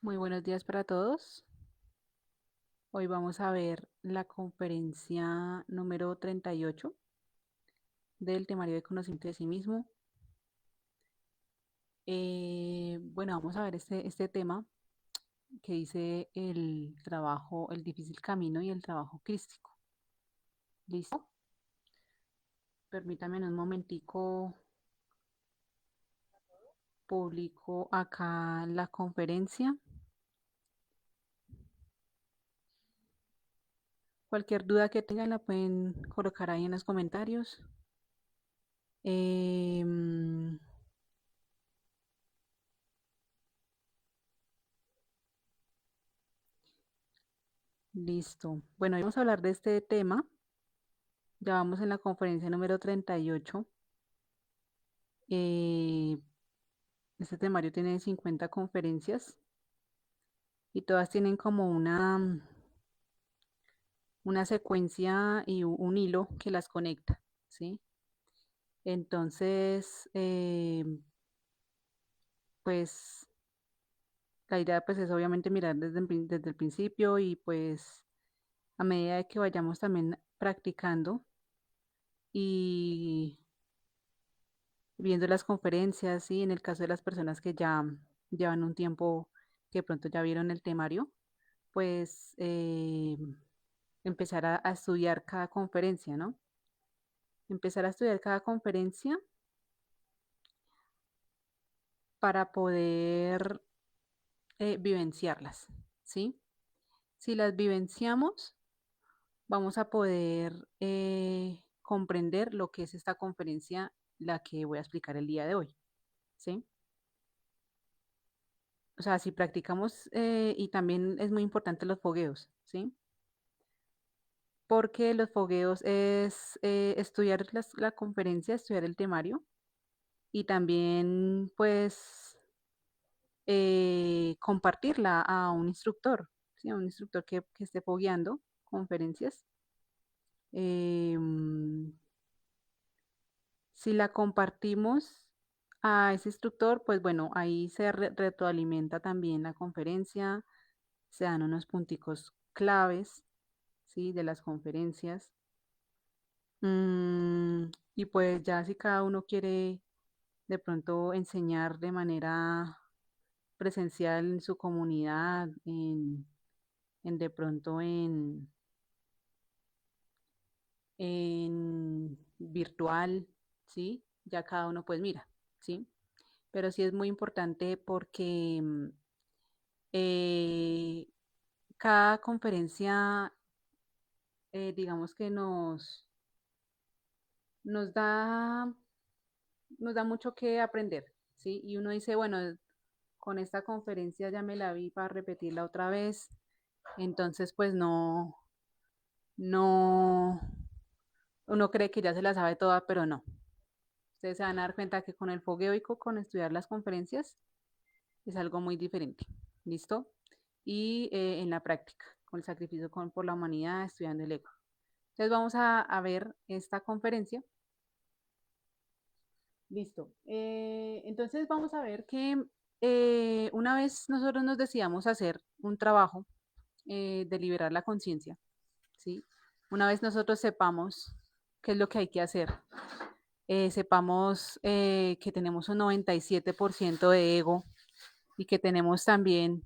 Muy buenos días para todos. Hoy vamos a ver la conferencia número 38 del temario de conocimiento de sí mismo. Bueno, vamos a ver este tema que dice el trabajo, el difícil camino y el trabajo crístico. ¿Listo? Permítame en un momentico, publico acá la conferencia. Cualquier duda que tengan la pueden colocar ahí en los comentarios. Em, Listo. Bueno, hoy vamos a hablar de este tema. Ya vamos en la conferencia número 38. Eh, este temario tiene 50 conferencias y todas tienen como una secuencia y un hilo que las conecta, ¿sí? Entonces, pues la idea pues es obviamente mirar desde el principio y pues a medida de que vayamos también practicando y viendo las conferencias, y en el caso de las personas que ya llevan un tiempo, que de pronto ya vieron el temario, pues empezar a estudiar cada conferencia, ¿no? Empezar a estudiar cada conferencia para poder vivenciarlas, ¿sí? Si las vivenciamos, vamos a poder comprender lo que es esta conferencia, la que voy a explicar el día de hoy, ¿sí? O sea, si practicamos, y también es muy importante los fogueos, ¿sí? Porque los fogueos es estudiar la conferencia, estudiar el temario y también, pues, compartirla a un instructor, ¿sí? A un instructor que esté fogueando conferencias. Em, si la compartimos a ese instructor, pues bueno, ahí se retroalimenta también la conferencia, se dan unos punticos claves, ¿sí? De las conferencias. Y pues ya si cada uno quiere de pronto enseñar de manera presencial en su comunidad, en de pronto en virtual, ¿sí? Ya cada uno pues mira, ¿sí? Pero sí es muy importante porque eh, cada conferencia, digamos que nos da, nos da mucho que aprender, ¿sí? Y uno dice, bueno, con esta conferencia ya me la vi para repetirla otra vez, entonces pues no, uno cree que ya se la sabe toda, pero no. Ustedes se van a dar cuenta que con el fogueo y con estudiar las conferencias es algo muy diferente. ¿Listo? Y en la práctica, con el sacrificio por la humanidad, estudiando el ego. Entonces vamos a ver esta conferencia. Listo. Entonces vamos a ver que una vez nosotros nos decidamos hacer un trabajo de liberar la conciencia, ¿sí? Una vez nosotros sepamos qué es lo que hay que hacer, sepamos que tenemos un 97% de ego y que tenemos también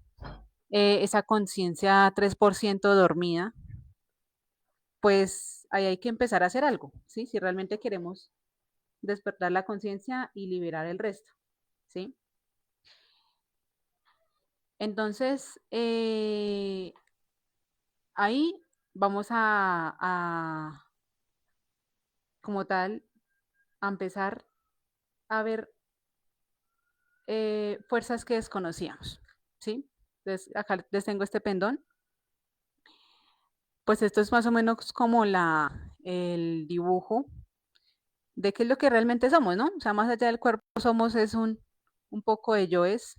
esa conciencia 3% dormida, pues ahí hay que empezar a hacer algo, ¿sí? Si realmente queremos despertar la conciencia y liberar el resto, ¿sí? Entonces, ahí vamos como tal, a empezar a ver fuerzas que desconocíamos, ¿sí? Entonces, acá les tengo este pendón. Pues esto es más o menos como el dibujo de qué es lo que realmente somos, ¿no? O sea, más allá del cuerpo somos es un poco de yoes,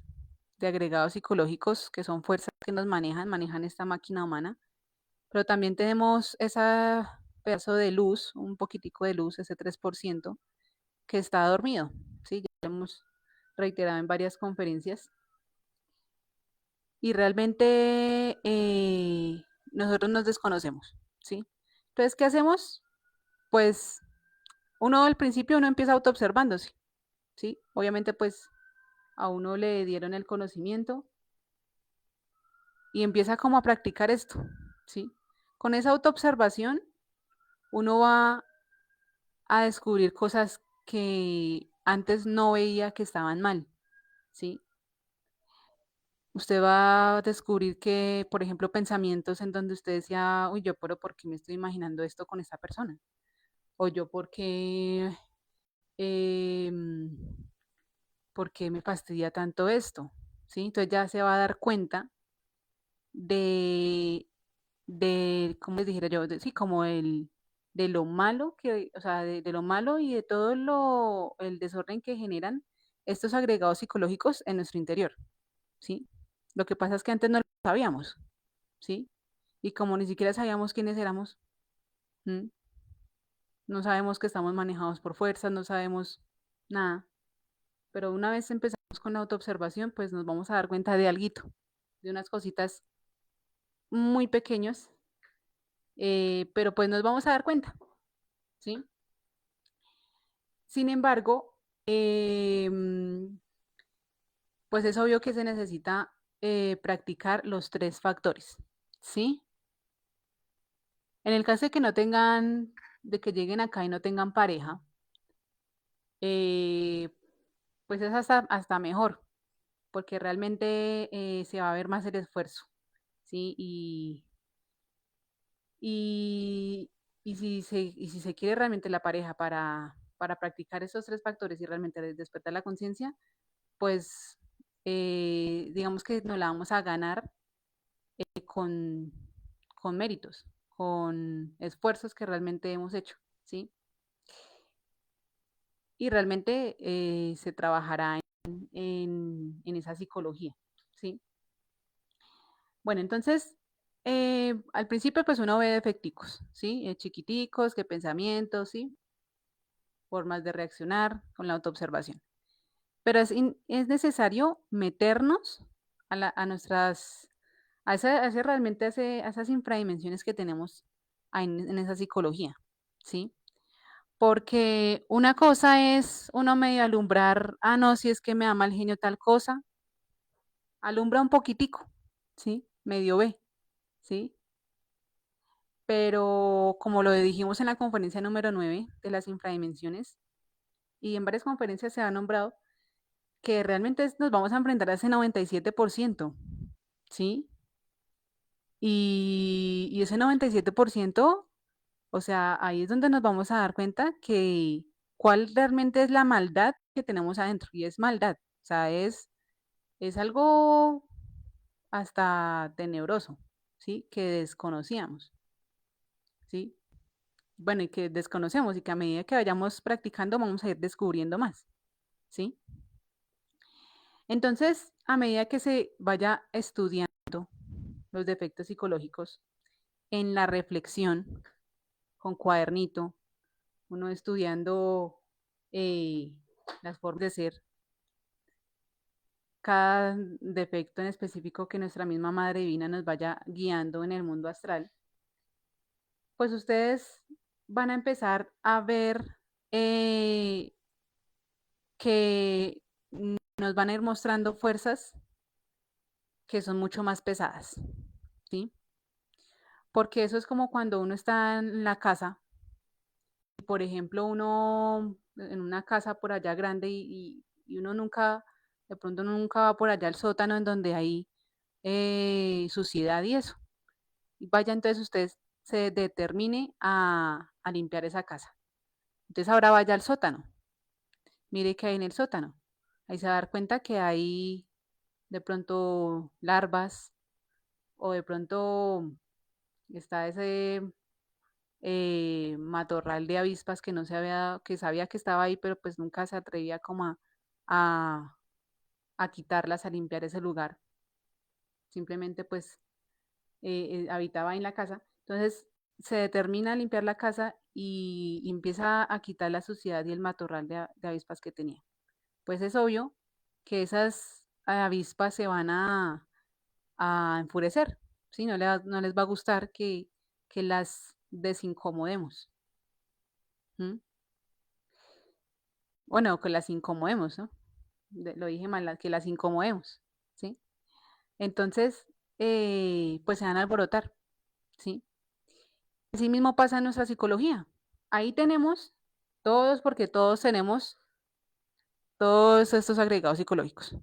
de agregados psicológicos que son fuerzas que nos manejan esta máquina humana, pero también tenemos ese pedazo de luz, un poquitico de luz, ese 3% que está dormido, ¿sí? Ya lo hemos reiterado en varias conferencias. y realmente nosotros nos desconocemos, ¿sí? Entonces, ¿qué hacemos? Pues uno al principio uno empieza autoobservándose, ¿sí? Obviamente pues a uno le dieron el conocimiento y empieza como a practicar esto, ¿sí? Con esa autoobservación uno va a descubrir cosas que antes no veía que estaban mal, ¿sí? Usted va a descubrir que, por ejemplo, pensamientos en donde usted decía, uy, yo, pero ¿por qué me estoy imaginando esto con esta persona? O yo, em, ¿por qué me fastidia tanto esto? ¿Sí? Entonces ya se va a dar cuenta de, ¿cómo les dijera yo? Sí, como de lo malo que, o sea, de lo malo y de todo el desorden que generan estos agregados psicológicos en nuestro interior, ¿sí? Lo que pasa es que antes no lo sabíamos, ¿sí? Y como ni siquiera sabíamos quiénes éramos, ¿m? No sabemos que estamos manejados por fuerzas, no sabemos nada. Pero una vez empezamos con la autoobservación, pues nos vamos a dar cuenta de alguito, de unas cositas muy pequeños, pero pues nos vamos a dar cuenta, ¿sí? Sin embargo, pues es obvio que se necesita practicar los tres factores, ¿sí? En el caso de que no tengan, de que lleguen acá y no tengan pareja, eh, pues es hasta mejor, porque realmente se va a ver más el esfuerzo, ¿sí? Y, y si se quiere realmente la pareja para practicar esos tres factores y realmente despertar la conciencia, pues digamos que nos la vamos a ganar con, con méritos, con esfuerzos que realmente hemos hecho, ¿sí? Y realmente se trabajará en esa psicología, ¿sí? Bueno, entonces, al principio pues uno ve defecticos, ¿sí? Chiquiticos, qué pensamientos, ¿sí? Formas de reaccionar con la autoobservación. Pero es necesario meternos a nuestras, realmente a esas infradimensiones que tenemos en esa psicología, ¿sí? Porque una cosa es uno medio alumbrar, ah, no, si es que me da mal genio tal cosa, alumbra un poquitico, ¿sí? Medio ve, ¿sí? Pero como lo dijimos en la conferencia número 9 de las infradimensiones, y en varias conferencias se ha nombrado, que realmente nos vamos a enfrentar a ese 97%, ¿sí? Y ese 97%, o sea, ahí es donde nos vamos a dar cuenta que cuál realmente es la maldad que tenemos adentro, y es maldad, o sea, es algo hasta tenebroso, ¿sí? Que desconocíamos, ¿sí? Bueno, y que desconocemos y que a medida que vayamos practicando vamos a ir descubriendo más, ¿sí? Entonces, a medida que se vaya estudiando los defectos psicológicos en la reflexión, con cuadernito, uno estudiando las formas de ser, cada defecto en específico que nuestra misma Madre Divina nos vaya guiando en el mundo astral, pues ustedes van a empezar a ver eh, que nos van a ir mostrando fuerzas que son mucho más pesadas, ¿sí? Porque eso es como cuando uno está en la casa, y por ejemplo, uno en una casa por allá grande y uno nunca, de pronto nunca va por allá al sótano en donde hay suciedad y eso. Y vaya entonces usted se determine a limpiar esa casa. Entonces ahora vaya al sótano, mire qué hay en el sótano. Ahí se va a dar cuenta que hay de pronto larvas o de pronto está ese matorral de avispas que no se había, que sabía que estaba ahí, pero pues nunca se atrevía como a, a quitarlas, a limpiar ese lugar. Simplemente pues habitaba en la casa. Entonces se determina a limpiar la casa y empieza a quitar la suciedad y el matorral de avispas que tenía. Pues es obvio que esas avispas se van a enfurecer, ¿sí? No les va a gustar que las desincomodemos. ¿M? Bueno, que las incomodemos, ¿no? Lo dije mal, que las incomodemos, ¿sí? Entonces, pues se van a alborotar, ¿sí? Así mismo pasa en nuestra psicología. Ahí tenemos todos, porque todos tenemos todos estos agregados psicológicos.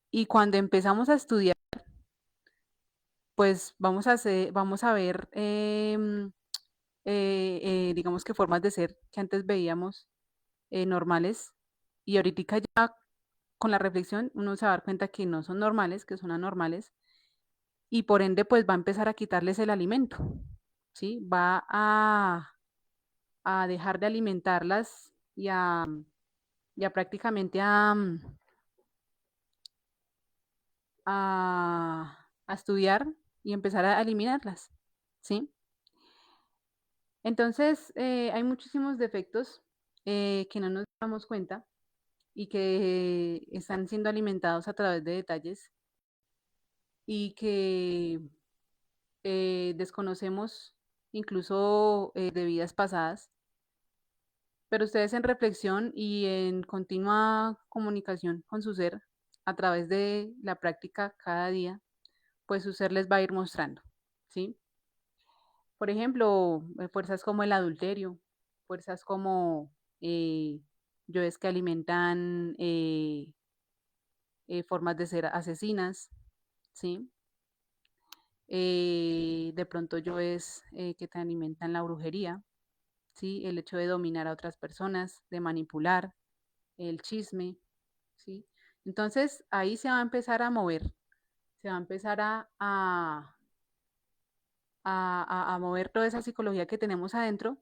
Y cuando empezamos a estudiar, pues vamos a ver, digamos que formas de ser que antes veíamos normales y ahorita ya con la reflexión uno se va a dar cuenta que no son normales, que son anormales y por ende pues va a empezar a quitarles el alimento, ¿sí? A dejar de alimentarlas y a prácticamente a estudiar y empezar a eliminarlas, ¿sí? Entonces, hay muchísimos defectos que no nos damos cuenta y que están siendo alimentados a través de detalles y que desconocemos incluso de vidas pasadas, pero ustedes en reflexión y en continua comunicación con su ser a través de la práctica cada día, pues su ser les va a ir mostrando, ¿sí? Por ejemplo, fuerzas como el adulterio, fuerzas como eh, yoes que alimentan formas de ser asesinas, ¿sí? De pronto yoes que te alimentan la brujería, ¿sí? El hecho de dominar a otras personas, de manipular, el chisme, ¿sí? Entonces ahí se va a empezar a mover, se va a empezar a mover toda esa psicología que tenemos adentro,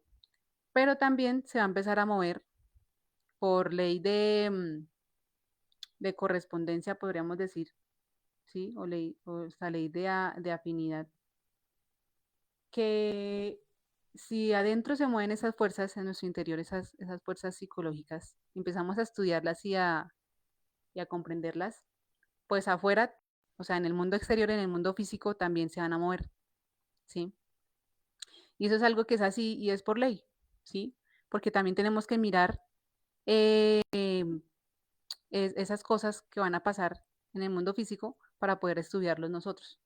pero también se va a empezar a mover por ley de correspondencia, podríamos decir, ¿sí? O esta ley de afinidad, que si adentro se mueven esas fuerzas en nuestro interior, esas fuerzas psicológicas, empezamos a estudiarlas y a comprenderlas, pues afuera, o sea, en el mundo exterior, en el mundo físico, también se van a mover, ¿sí? Y eso es algo que es así y es por ley, ¿sí? Porque también tenemos que mirar esas cosas que van a pasar en el mundo físico para poder estudiarlos nosotros,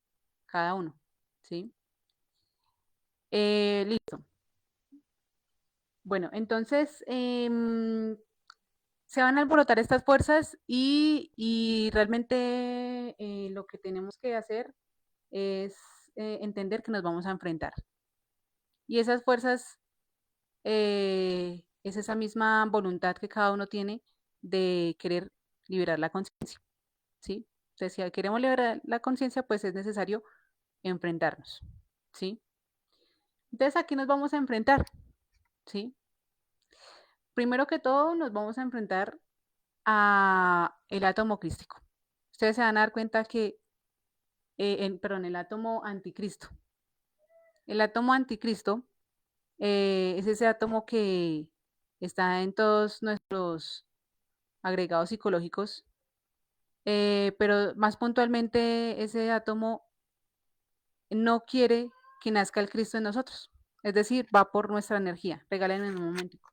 cada uno, ¿sí? Listo. Bueno, entonces se van a alborotar estas fuerzas y realmente lo que tenemos que hacer es entender que nos vamos a enfrentar. Y esas fuerzas es esa misma voluntad que cada uno tiene de querer liberar la conciencia, ¿sí? Entonces, si queremos liberar la conciencia, pues es necesario enfrentarnos, ¿sí? Entonces, aquí nos vamos a enfrentar, ¿sí? Primero que todo, nos vamos a enfrentar a el átomo crístico. Ustedes se van a dar cuenta que, perdón, el átomo anticristo. El átomo anticristo es ese átomo que está en todos nuestros agregados psicológicos, pero más puntualmente ese átomo no quiere que nazca el Cristo en nosotros. Es decir, va por nuestra energía. Regálenme un momentico.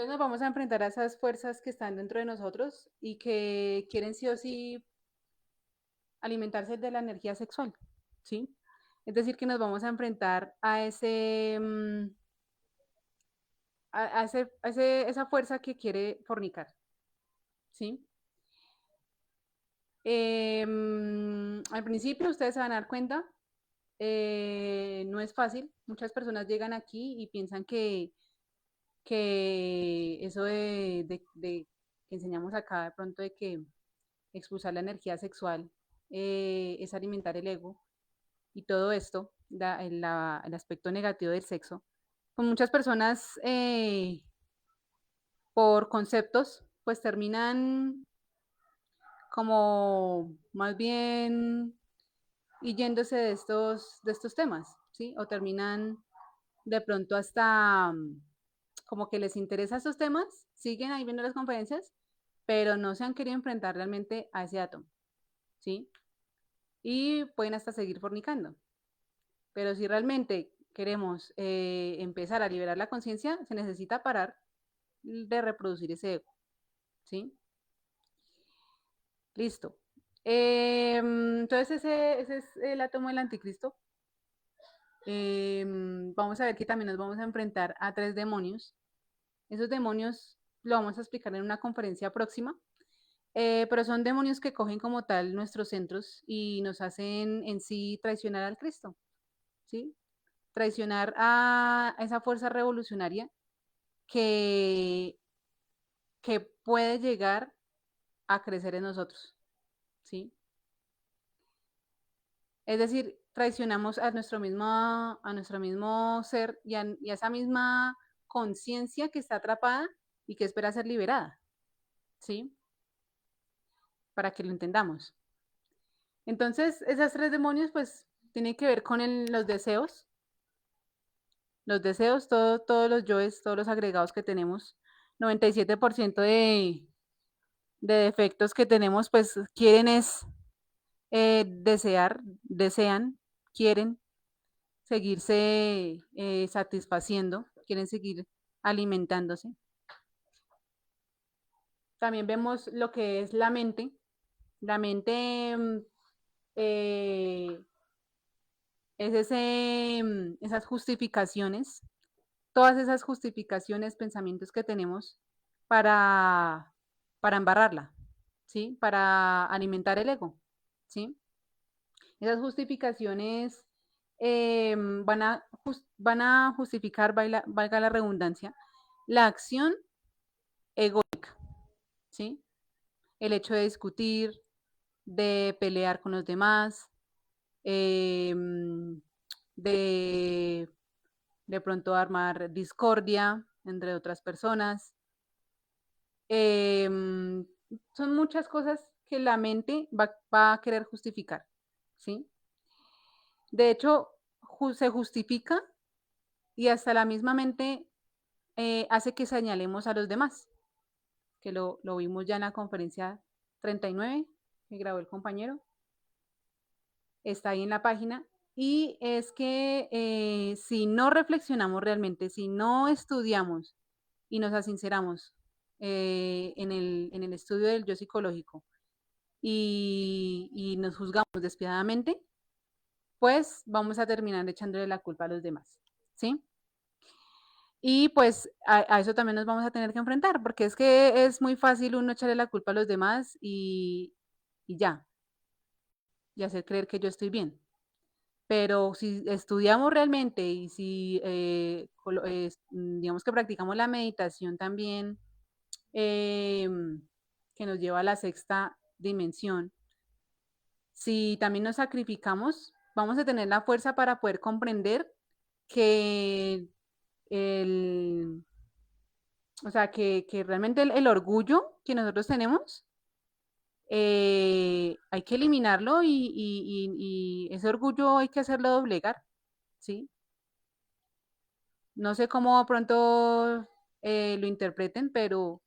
Entonces nos vamos a enfrentar a esas fuerzas que están dentro de nosotros y que quieren sí o sí alimentarse de la energía sexual, ¿sí? Es decir, que nos vamos a enfrentar a esa fuerza que quiere fornicar, ¿sí? Al principio ustedes se van a dar cuenta, no es fácil. Muchas personas llegan aquí y piensan que eso que enseñamos acá de pronto de que expulsar la energía sexual es alimentar el ego y todo esto, el aspecto negativo del sexo, pues muchas personas por conceptos pues terminan como más bien yéndose de estos temas, ¿sí? O terminan de pronto hasta como que les interesan estos temas, siguen ahí viendo las conferencias, pero no se han querido enfrentar realmente a ese átomo, ¿sí? Y pueden hasta seguir fornicando. Pero si realmente queremos empezar a liberar la conciencia, se necesita parar de reproducir ese ego, ¿sí? Listo. Entonces ese es el átomo del anticristo. Vamos a ver que también nos vamos a enfrentar a 3 demonios. Esos demonios lo vamos a explicar en una conferencia próxima, pero son demonios que cogen como tal nuestros centros y nos hacen en sí traicionar al Cristo, ¿sí? Traicionar a esa fuerza revolucionaria que, que puede llegar a crecer en nosotros, ¿sí? Es decir, traicionamos a nuestro mismo ser y a esa misma conciencia que está atrapada y que espera ser liberada, ¿sí? Para que lo entendamos. Entonces, esas 3 demonios, pues, tienen que ver con los deseos, todos los yoes, todos los agregados que tenemos, 97% de defectos que tenemos, pues, quieren es desean, quieren seguirse satisfaciendo, quieren seguir alimentándose. También vemos lo que es la mente. La mente eh, es esas justificaciones, todas esas justificaciones, pensamientos que tenemos para, para embarrarla, ¿sí? Para alimentar el ego, ¿sí? Esas justificaciones van a justificar, valga la redundancia, la acción egoica, ¿sí? El hecho de discutir, de pelear con los demás, eh, de, de pronto armar discordia entre otras personas. Eh, son muchas cosas que la mente va a querer justificar, ¿sí? De hecho, se justifica y hasta la misma mente hace que señalemos a los demás, que lo vimos ya en la conferencia 39 que grabó el compañero, está ahí en la página, y es que si no reflexionamos realmente, si no estudiamos y nos asinceramos en el estudio del yo psicológico y nos juzgamos despiadadamente, pues vamos a terminar echándole la culpa a los demás, ¿sí? Y pues a eso también nos vamos a tener que enfrentar, porque es que es muy fácil uno echarle la culpa a los demás y ya, y hacer creer que yo estoy bien. Pero si estudiamos realmente y si, digamos que practicamos la meditación también, que nos lleva a la sexta dimensión, si también nos sacrificamos, vamos a tener la fuerza para poder comprender que el, o sea, que realmente el orgullo que nosotros tenemos, hay que eliminarlo y ese orgullo hay que hacerlo doblegar, ¿sí? No sé cómo pronto lo interpreten, pero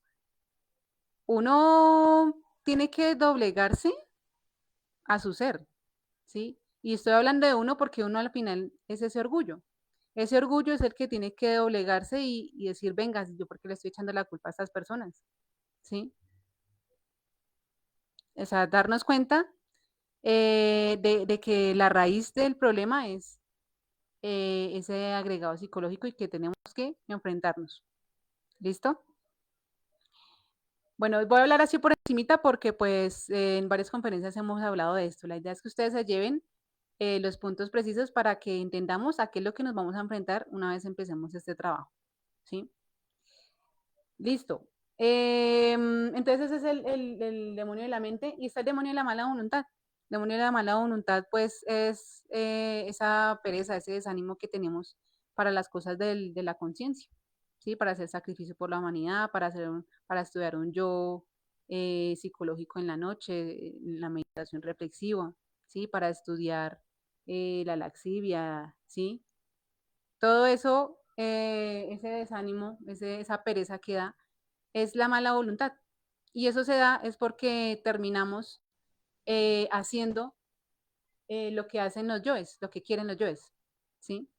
uno tiene que doblegarse a su ser, ¿sí? Y estoy hablando de uno porque uno al final es ese orgullo. Ese orgullo es el que tiene que doblegarse y decir, venga, yo por qué le estoy echando la culpa a estas personas, ¿sí? O sea, darnos cuenta de que la raíz del problema es ese agregado psicológico y que tenemos que enfrentarnos. ¿Listo? Bueno, voy a hablar así por encimita porque pues en varias conferencias hemos hablado de esto. La idea es que ustedes se lleven los puntos precisos para que entendamos a qué es lo que nos vamos a enfrentar una vez empecemos este trabajo. ¿Sí? Listo. Entonces ese es el demonio de la mente y está el demonio de la mala voluntad. El demonio de la mala voluntad pues es esa pereza, ese desánimo que tenemos para las cosas de la conciencia, ¿sí? Para hacer sacrificio por la humanidad, para estudiar un yo psicológico en la noche, la meditación reflexiva, ¿sí? Para estudiar la laxivia, ¿sí? Todo eso, ese desánimo, esa pereza que da, es la mala voluntad. Y eso se da es porque terminamos haciendo lo que hacen los yoes, lo que quieren los yoes, ¿sí?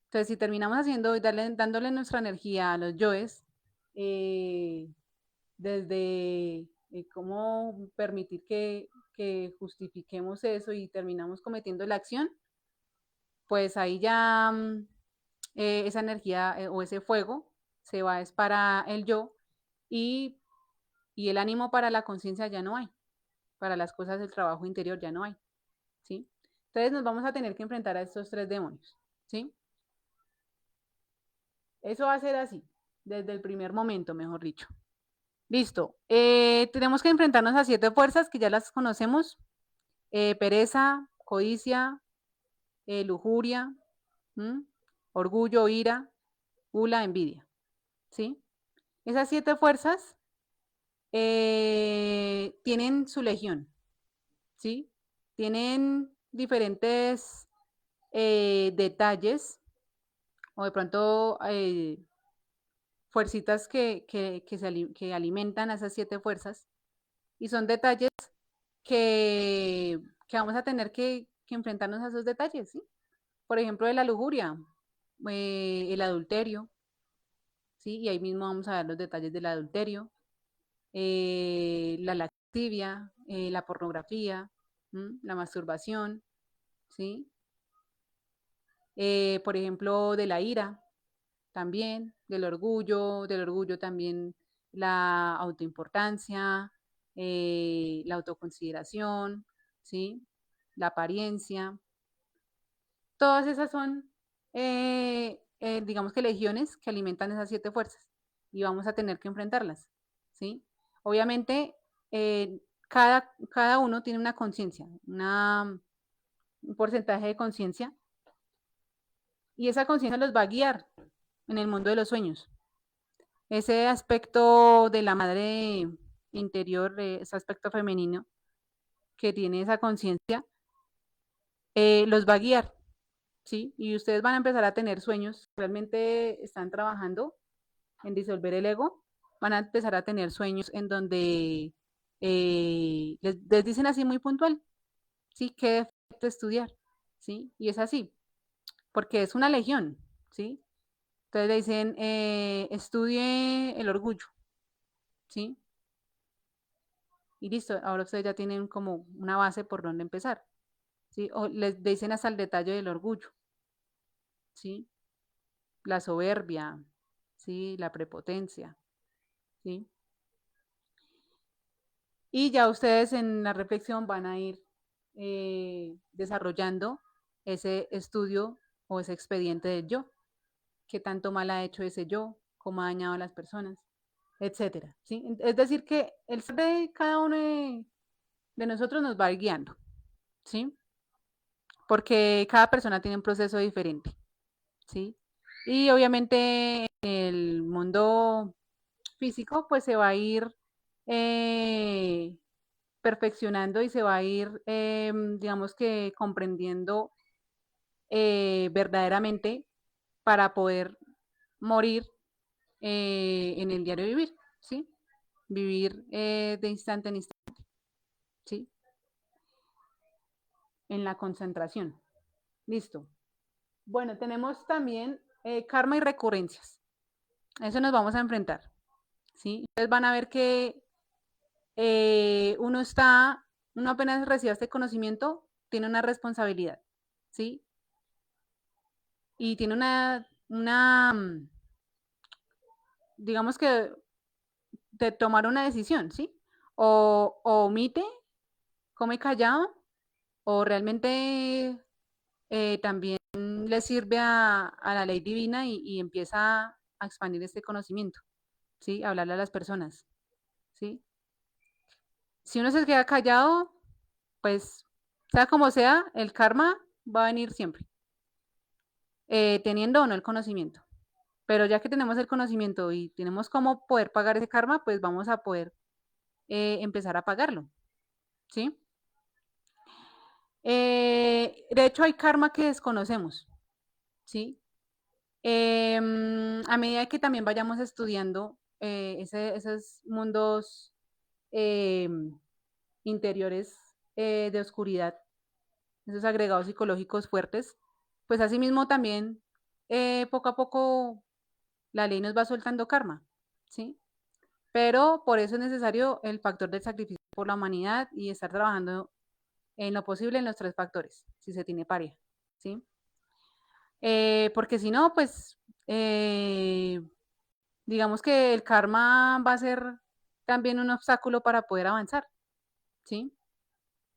Entonces, si terminamos haciendo y dándole nuestra energía a los yoes, eh, desde cómo permitir que justifiquemos eso y terminamos cometiendo la acción, pues ahí ya esa energía o ese fuego se va es para el yo y, y el ánimo para la conciencia ya no hay, para las cosas del trabajo interior ya no hay, ¿sí? Entonces nos vamos a tener que enfrentar a estos tres demonios, ¿sí? Eso va a ser así, desde el primer momento, mejor dicho. Listo. Tenemos que enfrentarnos a 7 fuerzas que ya las conocemos. Pereza, codicia, lujuria, ¿m? Orgullo, ira, gula, envidia, ¿sí? Esas 7 fuerzas tienen su legión, ¿sí? Tienen diferentes detalles o de pronto fuercitas que alimentan a esas 7 fuerzas y son detalles que vamos a tener que enfrentarnos a esos detalles, ¿sí? Por ejemplo, de la lujuria, el adulterio, ¿sí? Y ahí mismo vamos a ver los detalles del adulterio, la lascivia, la pornografía, la masturbación, ¿sí? Por ejemplo, de la ira también, del orgullo también la autoimportancia, la autoconsideración, ¿sí? La apariencia. Todas esas son, digamos que legiones que alimentan esas 7 fuerzas y vamos a tener que enfrentarlas, ¿sí? Obviamente, cada uno tiene una conciencia, un porcentaje de conciencia y esa conciencia los va a guiar en el mundo de los sueños. Ese aspecto de la madre interior, ese aspecto femenino que tiene esa conciencia, los va a guiar, ¿sí? Y ustedes van a empezar a tener sueños, realmente están trabajando en disolver el ego, van a empezar a tener sueños en donde les dicen así muy puntual, ¿sí? ¿Qué defecto estudiar? ¿Sí? Y es así, porque es una legión, ¿sí? Entonces le dicen, estudie el orgullo, ¿sí? Y listo, ahora ustedes ya tienen como una base por donde empezar, ¿sí? O les dicen hasta el detalle del orgullo, ¿sí? La soberbia, ¿sí? La prepotencia, ¿sí? Y ya ustedes en la reflexión van a ir desarrollando ese estudio o ese expediente del yo, qué tanto mal ha hecho ese yo, cómo ha dañado a las personas, etcétera, ¿sí? Es decir, que el ser de cada uno de nosotros nos va a ir guiando, ¿sí? Porque cada persona tiene un proceso diferente, ¿sí? Y obviamente el mundo físico pues se va a ir eh, perfeccionando y se va a ir, digamos que comprendiendo verdaderamente para poder morir en el diario vivir, ¿sí? Vivir de instante en instante, ¿sí? En la concentración. Listo. Bueno, tenemos también karma y recurrencias. A eso nos vamos a enfrentar, ¿sí? Ustedes van a ver que uno apenas recibe este conocimiento, tiene una responsabilidad, ¿sí? Y tiene digamos que de tomar una decisión, ¿sí? O omite, come callado, o realmente también le sirve a la ley divina y empieza a expandir este conocimiento, ¿sí? A hablarle a las personas, ¿sí? Si uno se queda callado, pues, sea como sea, el karma va a venir siempre, teniendo o no el conocimiento. Pero ya que tenemos el conocimiento y tenemos cómo poder pagar ese karma, pues vamos a poder empezar a pagarlo, ¿sí? De hecho, hay karma que desconocemos, ¿sí? A medida que también vayamos estudiando esos mundos eh, interiores de oscuridad, esos agregados psicológicos fuertes, pues asimismo también poco a poco la ley nos va soltando karma, ¿sí? Pero por eso es necesario el factor del sacrificio por la humanidad y estar trabajando en lo posible en los tres factores, si se tiene pareja, ¿sí? Porque si no, pues digamos que el karma va a ser también un obstáculo para poder avanzar, ¿sí?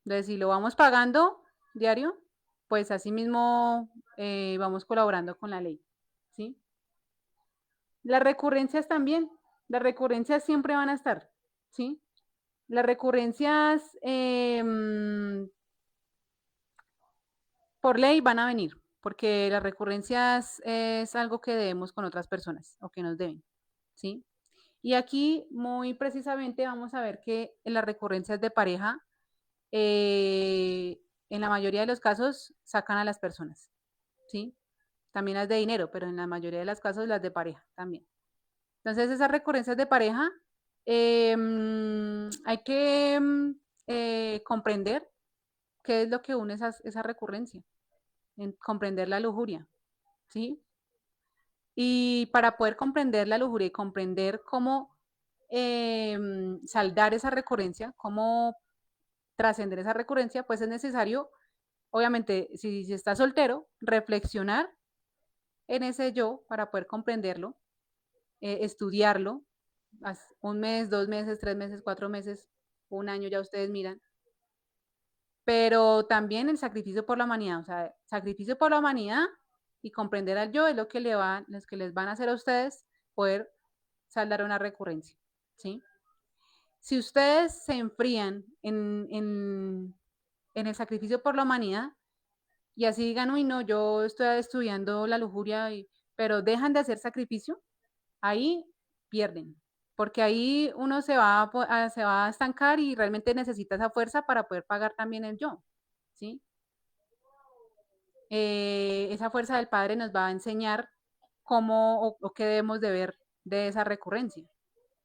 Entonces, si lo vamos pagando diario, pues así mismo vamos colaborando con la ley, ¿sí? Las recurrencias también, las recurrencias siempre van a estar, ¿sí? Las recurrencias por ley van a venir, porque las recurrencias es algo que debemos con otras personas o que nos deben, ¿sí? Y aquí muy precisamente vamos a ver que en las recurrencias de pareja, en la mayoría de los casos sacan a las personas, ¿sí? También las de dinero, pero en la mayoría de los casos las de pareja también. Entonces esas recurrencias de pareja hay que comprender qué es lo que une esa recurrencia, comprender la lujuria, ¿sí? Y para poder comprender la lujuria y comprender cómo saldar esa recurrencia, cómo trascender esa recurrencia, pues es necesario, obviamente, si está soltero, reflexionar en ese yo para poder comprenderlo, estudiarlo, un mes, 2 meses, 3 meses, 4 meses, un año, ya ustedes miran, pero también el sacrificio por la humanidad, o sea, sacrificio por la humanidad y comprender al yo es lo que, los que les van a hacer a ustedes poder saldar una recurrencia, ¿sí? Si ustedes se enfrían en el sacrificio por la humanidad y así digan, uy, no, yo estoy estudiando la lujuria, pero dejan de hacer sacrificio, ahí pierden, porque ahí uno se va a estancar y realmente necesita esa fuerza para poder pagar también el yo, ¿sí? Esa fuerza del Padre nos va a enseñar cómo o qué debemos de ver de esa recurrencia,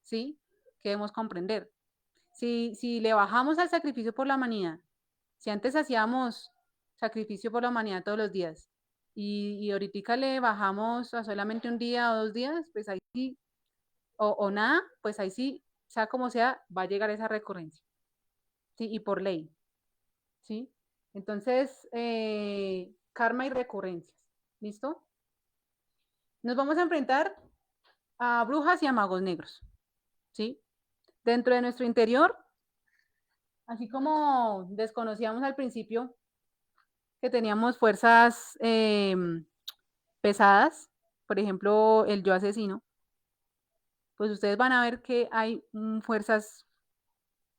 ¿sí? ¿Qué debemos comprender? Si le bajamos al sacrificio por la humanidad, si antes hacíamos sacrificio por la humanidad todos los días y ahorita le bajamos a solamente un día o 2 días, pues ahí sí, o nada, pues ahí sí, sea como sea, va a llegar esa recurrencia, ¿sí? Y por ley, ¿sí? Entonces, karma y recurrencias, ¿listo? Nos vamos a enfrentar a brujas y a magos negros, ¿sí? Dentro de nuestro interior, así como desconocíamos al principio que teníamos fuerzas pesadas, por ejemplo, el yo asesino, pues ustedes van a ver que hay fuerzas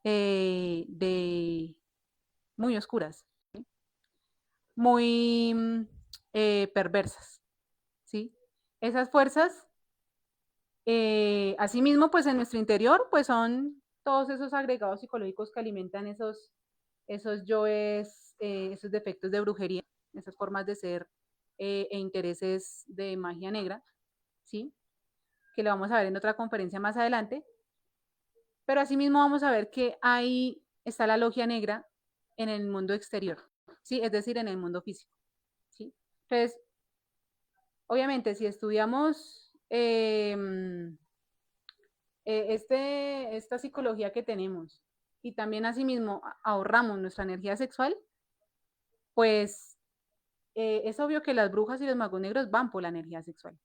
de muy oscuras, ¿sí? Muy perversas, ¿sí? Esas fuerzas, asimismo, pues en nuestro interior, pues son todos esos agregados psicológicos que alimentan esos yoes, esos defectos de brujería, esas formas de ser e intereses de magia negra, ¿sí? Que lo vamos a ver en otra conferencia más adelante. Pero asimismo vamos a ver que ahí está la logia negra en el mundo exterior, ¿sí? Es decir, en el mundo físico, ¿sí? Entonces, Obviamente, si estudiamos esta psicología que tenemos y también asimismo ahorramos nuestra energía sexual, pues es obvio que las brujas y los magos negros van por la energía sexual,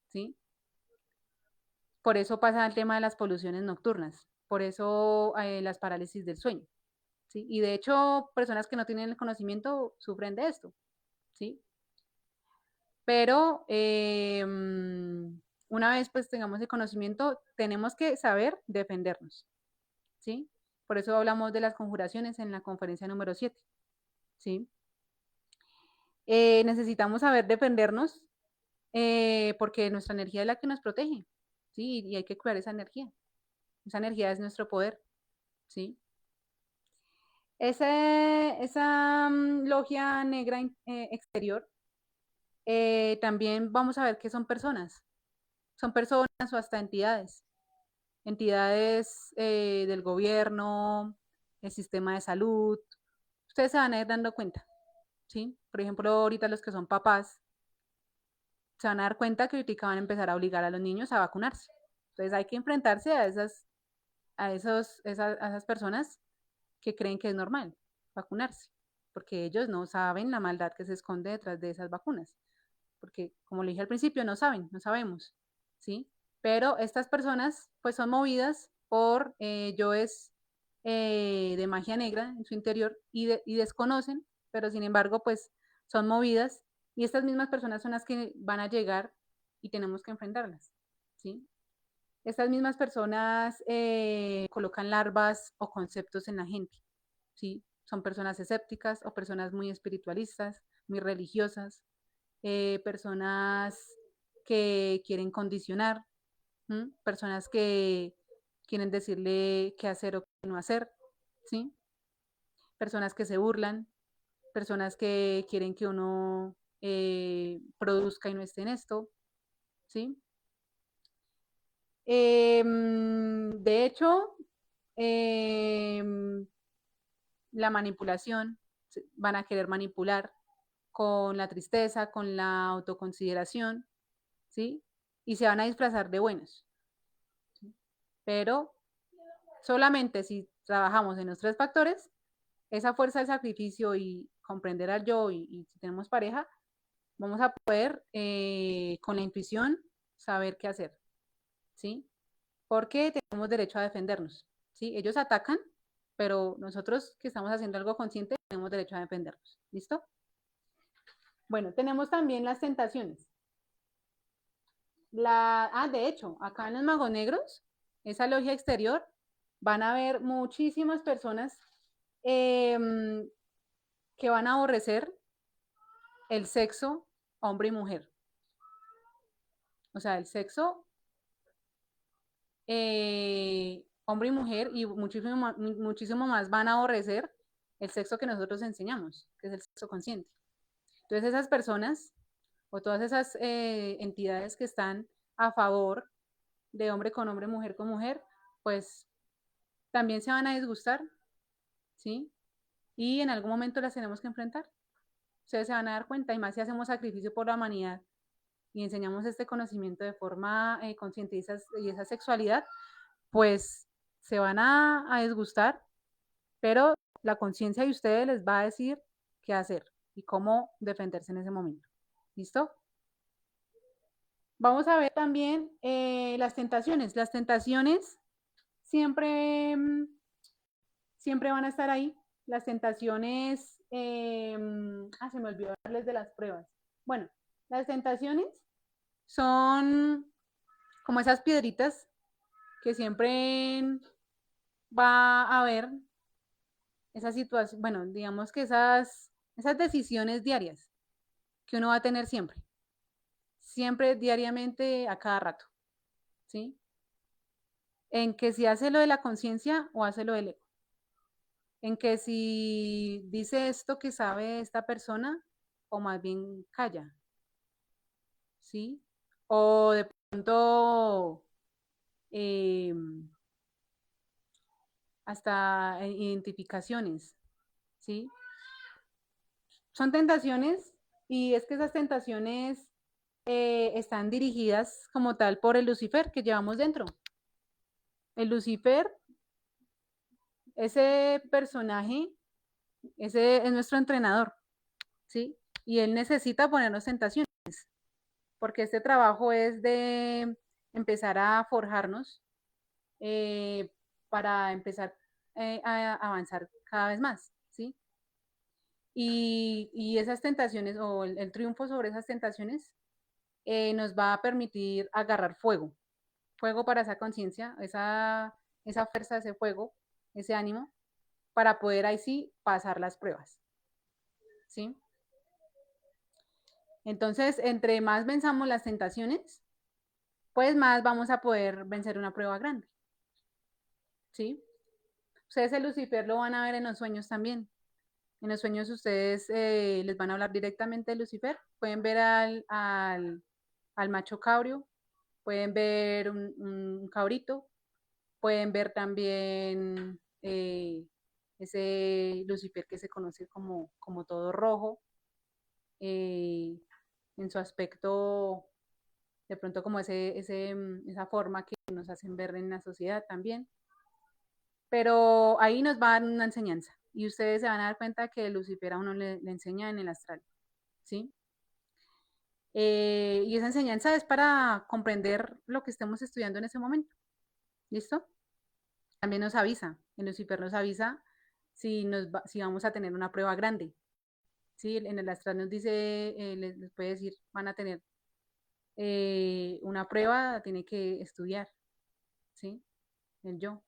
¿sí? Por eso pasa el tema de las poluciones nocturnas, por eso las parálisis del sueño, ¿sí? Y de hecho, personas que no tienen el conocimiento sufren de esto, ¿sí? Pero una vez pues tengamos el conocimiento, tenemos que saber defendernos, ¿sí? Por eso hablamos de las conjuraciones en la conferencia número 7, ¿sí? Necesitamos saber defendernos porque nuestra energía es la que nos protege, ¿sí? Y hay que cuidar esa energía. Esa energía es nuestro poder, ¿sí? Esa logia negra exterior, también vamos a ver que son personas o hasta entidades, entidades del gobierno, el sistema de salud. Ustedes se van a ir dando cuenta, ¿sí? Por ejemplo, ahorita los que son papás se van a dar cuenta que ahorita van a empezar a obligar a los niños a vacunarse. Entonces hay que enfrentarse a esas personas que creen que es normal vacunarse, porque ellos no saben la maldad que se esconde detrás de esas vacunas, porque como le dije al principio, no saben, no sabemos, ¿sí? Pero estas personas pues son movidas por yoes de magia negra en su interior y desconocen, pero sin embargo pues son movidas y estas mismas personas son las que van a llegar y tenemos que enfrentarlas, ¿sí? Estas mismas personas colocan larvas o conceptos en la gente, ¿sí? Son personas escépticas o personas muy espiritualistas, muy religiosas, personas que quieren condicionar, personas que quieren decirle qué hacer o qué no hacer, ¿sí? Personas que se burlan, personas que quieren que uno produzca y no esté en esto, ¿sí? De hecho, eh, la manipulación, van a querer manipular con la tristeza, con la autoconsideración, ¿sí? Y se van a disfrazar de buenos. ¿Sí? Pero solamente si trabajamos en los 3 factores, esa fuerza del sacrificio y comprender al yo y si tenemos pareja, vamos a poder con la intuición saber qué hacer, ¿sí? Porque tenemos derecho a defendernos, ¿sí? Ellos atacan, pero nosotros que estamos haciendo algo consciente tenemos derecho a defendernos, ¿listo? Bueno, tenemos también las tentaciones. De hecho, acá en los Magos Negros, esa logia exterior, van a ver muchísimas personas eh, que van a aborrecer el sexo hombre y mujer. O sea, el sexo hombre y mujer y muchísimo más van a aborrecer el sexo que nosotros enseñamos, que es el sexo consciente. Entonces esas personas o todas esas entidades que están a favor de hombre con hombre, mujer con mujer, pues también se van a disgustar, ¿sí? Y en algún momento las tenemos que enfrentar. Ustedes se van a dar cuenta, y más si hacemos sacrificio por la humanidad y enseñamos este conocimiento de forma consciente y esa sexualidad, pues se van a disgustar, pero la conciencia de ustedes les va a decir qué hacer y cómo defenderse en ese momento. ¿Listo? Vamos a ver también las tentaciones. Las tentaciones siempre, siempre van a estar ahí. Las tentaciones, se me olvidó hablarles de las pruebas. Bueno, las tentaciones son como esas piedritas que siempre va a haber esa situación, bueno, digamos que esas decisiones diarias que uno va a tener siempre, siempre, diariamente, a cada rato, ¿sí? En que si hace lo de la conciencia o hace lo del ego. En que si dice esto que sabe esta persona o más bien calla, ¿sí? O de pronto eh, hasta identificaciones, ¿sí? Son tentaciones y es que esas tentaciones están dirigidas como tal por el Lucifer que llevamos dentro. El Lucifer, ese personaje, ese es nuestro entrenador, ¿sí? Y él necesita ponernos tentaciones, porque este trabajo es de empezar a forjarnos eh, para empezar a avanzar cada vez más, ¿sí? Y esas tentaciones o el triunfo sobre esas tentaciones nos va a permitir agarrar fuego, fuego para esa conciencia, esa fuerza, ese fuego, ese ánimo, para poder ahí sí pasar las pruebas, ¿sí? Entonces, entre más venzamos las tentaciones, pues más vamos a poder vencer una prueba grande, ¿sí? Ustedes el Lucifer lo van a ver en los sueños también. En los sueños ustedes les van a hablar directamente de Lucifer. Pueden ver al macho cabrio, pueden ver un cabrito, pueden ver también ese Lucifer que se conoce como todo rojo, eh, en su aspecto, de pronto como esa forma que nos hacen ver en la sociedad también. Pero ahí nos va a dar una enseñanza y ustedes se van a dar cuenta que Lucifer a uno le enseña en el astral, ¿sí? Y esa enseñanza es para comprender lo que estemos estudiando en ese momento, ¿listo? También nos avisa, el Lucifer nos avisa si vamos a tener una prueba grande, ¿sí? En el astral nos dice, les puede decir, van a tener una prueba, tiene que estudiar, ¿sí? El yo.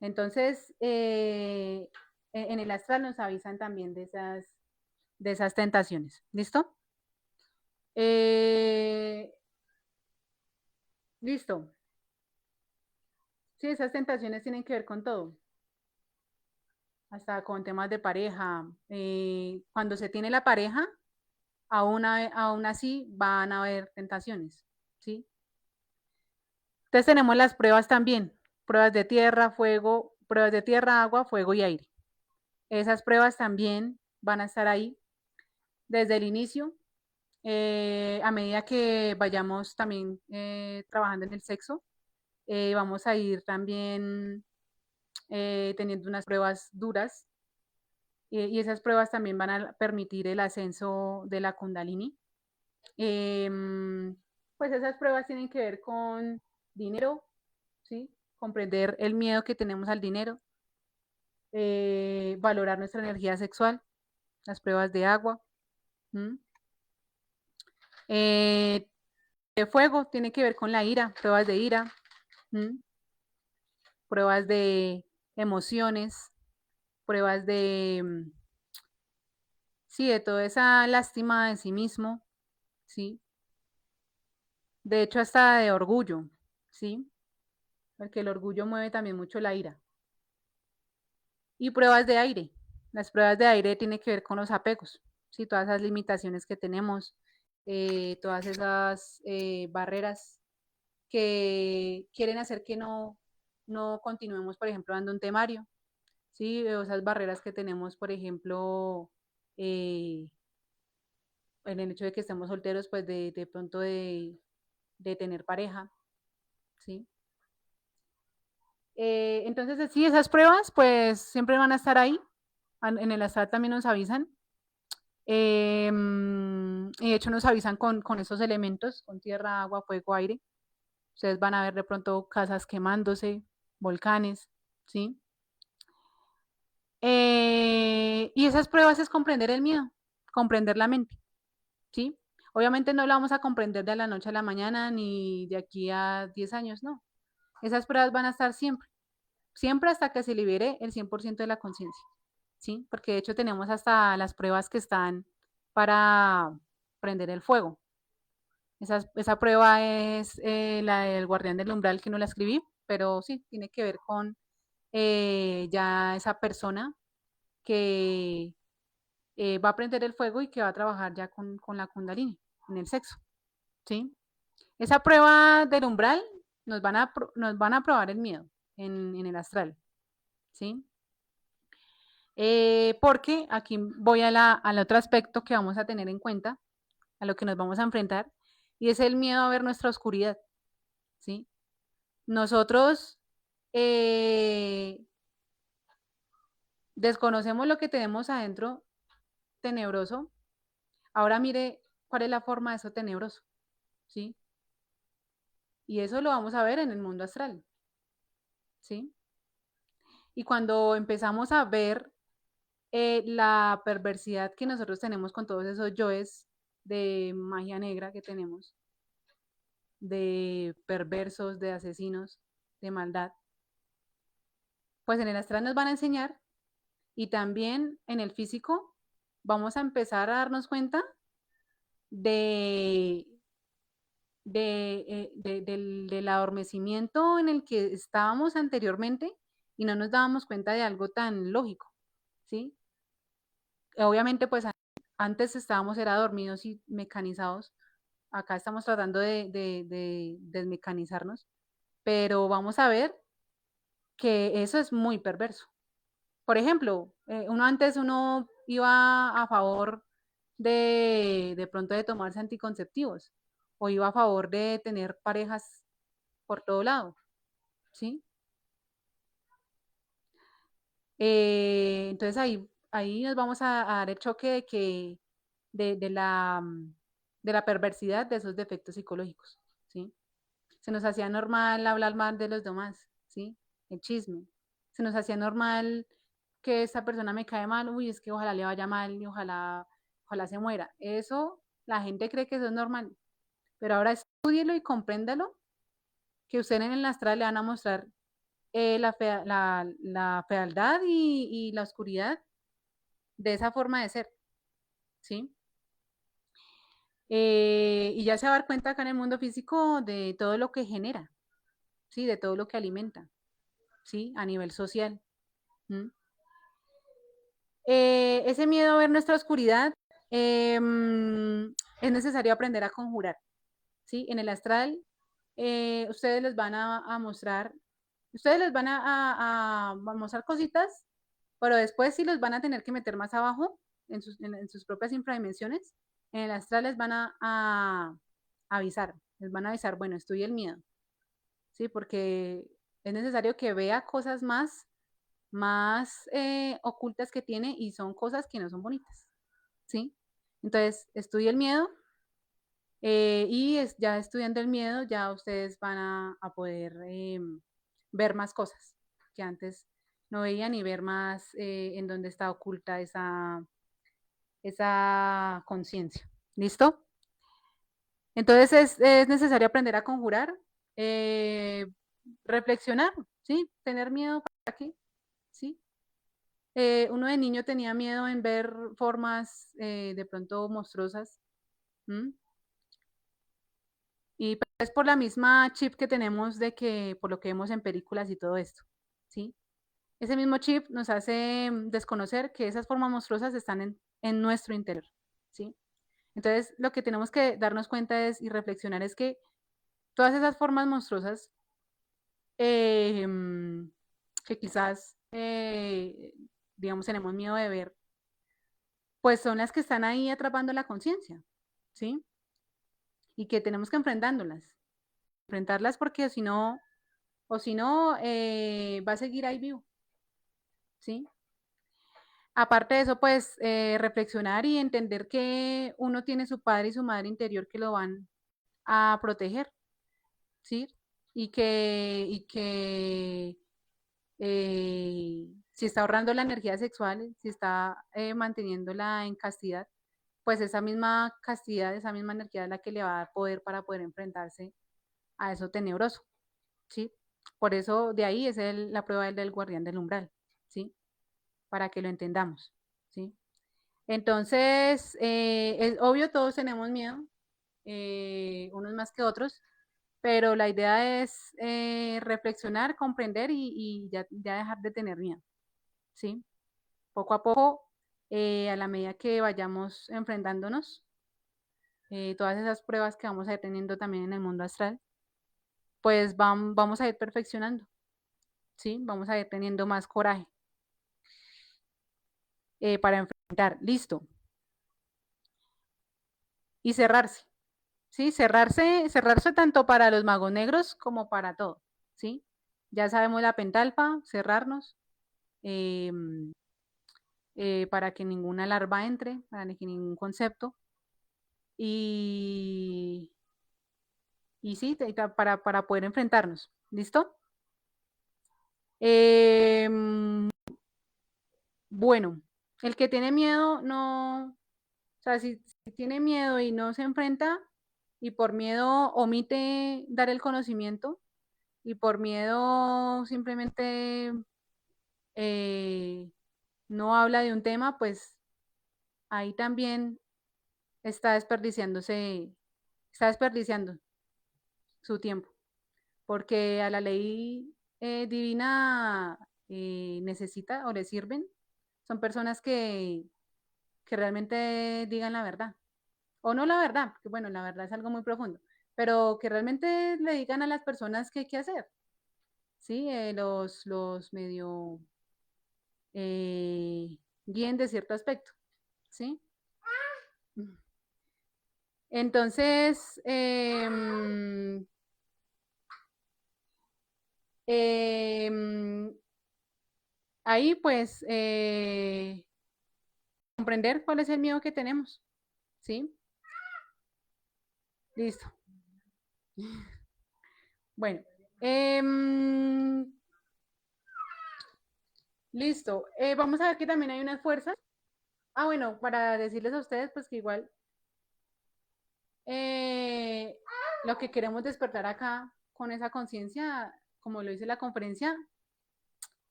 Entonces, en el astral nos avisan también de esas tentaciones. ¿Listo? Eh, listo. Sí, esas tentaciones tienen que ver con todo, hasta con temas de pareja. Cuando se tiene la pareja, aún así van a haber tentaciones, ¿sí? Entonces tenemos las pruebas también, pruebas de tierra, fuego, pruebas de tierra, agua, fuego y aire. Esas pruebas también van a estar ahí desde el inicio, a medida que vayamos también trabajando en el sexo, vamos a ir también teniendo unas pruebas duras y esas pruebas también van a permitir el ascenso de la Kundalini. Pues esas pruebas tienen que ver con dinero, ¿sí? Comprender el miedo que tenemos al dinero, valorar nuestra energía sexual, las pruebas de agua. ¿Mm? Eh, de fuego tiene que ver con la ira, pruebas de ira, ¿Mm? Pruebas de emociones, pruebas sí, de toda esa lástima de sí mismo, ¿sí? De hecho, hasta de orgullo, ¿sí? Porque el orgullo mueve también mucho la ira. Y pruebas de aire. Las pruebas de aire tienen que ver con los apegos, ¿sí? Todas esas limitaciones que tenemos, todas esas barreras que quieren hacer que no continuemos, por ejemplo, dando un temario, ¿sí? O esas barreras que tenemos, por ejemplo, eh, en el hecho de que estemos solteros, pues de pronto de tener pareja, ¿sí? Entonces, sí, esas pruebas, pues siempre van a estar ahí. En el astral también nos avisan. Y de hecho nos avisan con esos elementos, con tierra, agua, fuego, aire. Ustedes van a ver de pronto casas quemándose, volcanes, ¿sí? Y esas pruebas es comprender el miedo, comprender la mente, ¿sí? Obviamente no lo vamos a comprender de la noche a la mañana ni de aquí a 10 años, no. Esas pruebas van a estar siempre, siempre hasta que se libere el 100% de la conciencia, ¿sí? Porque de hecho tenemos hasta las pruebas que están para prender el fuego. Esa prueba es la del guardián del umbral que no la escribí, pero sí, tiene que ver con ya esa persona que va a prender el fuego y que va a trabajar ya con la kundalini en el sexo, ¿sí? Esa prueba del umbral nos van a probar el miedo en el astral, ¿sí? Porque aquí voy al otro aspecto que vamos a tener en cuenta. a lo que nos vamos a enfrentar, y es el miedo a ver nuestra oscuridad, ¿sí? Nosotros desconocemos lo que tenemos adentro tenebroso. Ahora mire cuál es la forma de eso tenebroso, ¿sí? Y eso lo vamos a ver en el mundo astral, ¿sí? Y cuando empezamos a ver la perversidad que nosotros tenemos con todos esos yoes de magia negra que tenemos, de perversos, de asesinos, de maldad, pues en el astral nos van a enseñar y también en el físico vamos a empezar a darnos cuenta de, del adormecimiento en el que estábamos anteriormente y no nos dábamos cuenta de algo tan lógico, ¿sí? Obviamente, pues antes estábamos era dormidos y mecanizados, acá estamos tratando de desmecanizarnos, pero vamos a ver que eso es muy perverso. Por ejemplo, uno iba a favor de pronto de tomarse anticonceptivos o iba a favor de tener parejas por todo lado, ¿sí? Entonces ahí nos vamos a dar el choque de que de de la perversidad de esos defectos psicológicos, ¿sí? Se nos hacía normal hablar mal de los demás, ¿sí? El chisme. Se nos hacía normal que esta persona me cae mal, uy, es que ojalá le vaya mal y ojalá se muera. Eso, la gente cree que eso es normal, pero ahora estúdielo y compréndalo, que usted en el astral le van a mostrar la fealdad y la oscuridad de esa forma de ser, ¿sí? Y ya se va a dar cuenta acá en el mundo físico de todo lo que genera, ¿sí? De todo lo que alimenta, ¿sí? A nivel social. ¿Mm? Ese miedo a ver nuestra oscuridad es necesario aprender a conjurar, ¿sí? En el astral, ustedes les van a mostrar, ustedes les van a mostrar cositas, pero después sí los van a tener que meter más abajo en sus propias infradimensiones. En el astral les van a avisar, les van a avisar, bueno, estoy el miedo, ¿sí? Porque es necesario que vea cosas más ocultas que tiene y son cosas que no son bonitas, ¿sí? Entonces, estudia el miedo ya estudiando el miedo, ya ustedes van a poder ver más cosas que antes no veían y ver más en dónde está oculta esa conciencia. ¿Listo? Entonces es necesario aprender a conjurar, eh, reflexionar, ¿sí? Tener miedo para qué, ¿sí? Uno de niño tenía miedo en ver formas de pronto monstruosas. ¿M? Y es por la misma chip que tenemos de que, por lo que vemos en películas y todo esto, ¿sí? Ese mismo chip nos hace desconocer que esas formas monstruosas están en nuestro interior, ¿sí? Entonces, lo que tenemos que darnos cuenta es y reflexionar es que todas esas formas monstruosas eh, que quizás, digamos, tenemos miedo de ver, pues son las que están ahí atrapando la conciencia, ¿sí? Y que tenemos que enfrentarlas porque si no, o si no, va a seguir ahí vivo, ¿sí? Aparte de eso, pues reflexionar y entender que uno tiene su padre y su madre interior que lo van a proteger, ¿sí? Y que si está ahorrando la energía sexual, si está manteniéndola en castidad, pues esa misma castidad, esa misma energía es la que le va a dar poder para poder enfrentarse a eso tenebroso, ¿sí? Por eso de ahí es la prueba del guardián del umbral, ¿sí? Para que lo entendamos, ¿sí? Entonces, es obvio, todos tenemos miedo, unos más que otros, pero la idea es reflexionar, comprender y ya dejar de tener miedo, ¿sí? Poco a poco, a la medida que vayamos enfrentándonos, todas esas pruebas que vamos a ir teniendo también en el mundo astral, pues vamos a ir perfeccionando, ¿sí? Vamos a ir teniendo más coraje para enfrentar. Listo. y cerrarse, ¿sí? Cerrarse tanto para los magos negros como para todo, ¿sí? Ya sabemos la pentalpa, cerrarnos, eh, para que ninguna larva entre, para que ningún concepto. Y, y sí, para poder enfrentarnos. ¿Listo? Eh, bueno, el que tiene miedo no, o sea, si tiene miedo y no se enfrenta y por miedo omite dar el conocimiento y por miedo simplemente eh, no habla de un tema, pues ahí también está desperdiciándose, está desperdiciando su tiempo, porque a la ley divina necesita o le sirven, son personas que realmente digan la verdad, o no la verdad, porque bueno, la verdad es algo muy profundo, pero que realmente le digan a las personas qué hay que hacer, ¿sí? Los medio guíen de cierto aspecto, ¿sí? Entonces, ahí pues comprender cuál es el miedo que tenemos, ¿sí? Listo. Bueno, listo. Vamos a ver que también hay unas fuerzas. Ah, bueno, para decirles a ustedes, pues que igual eh, lo que queremos despertar acá con esa conciencia, como lo dice la conferencia,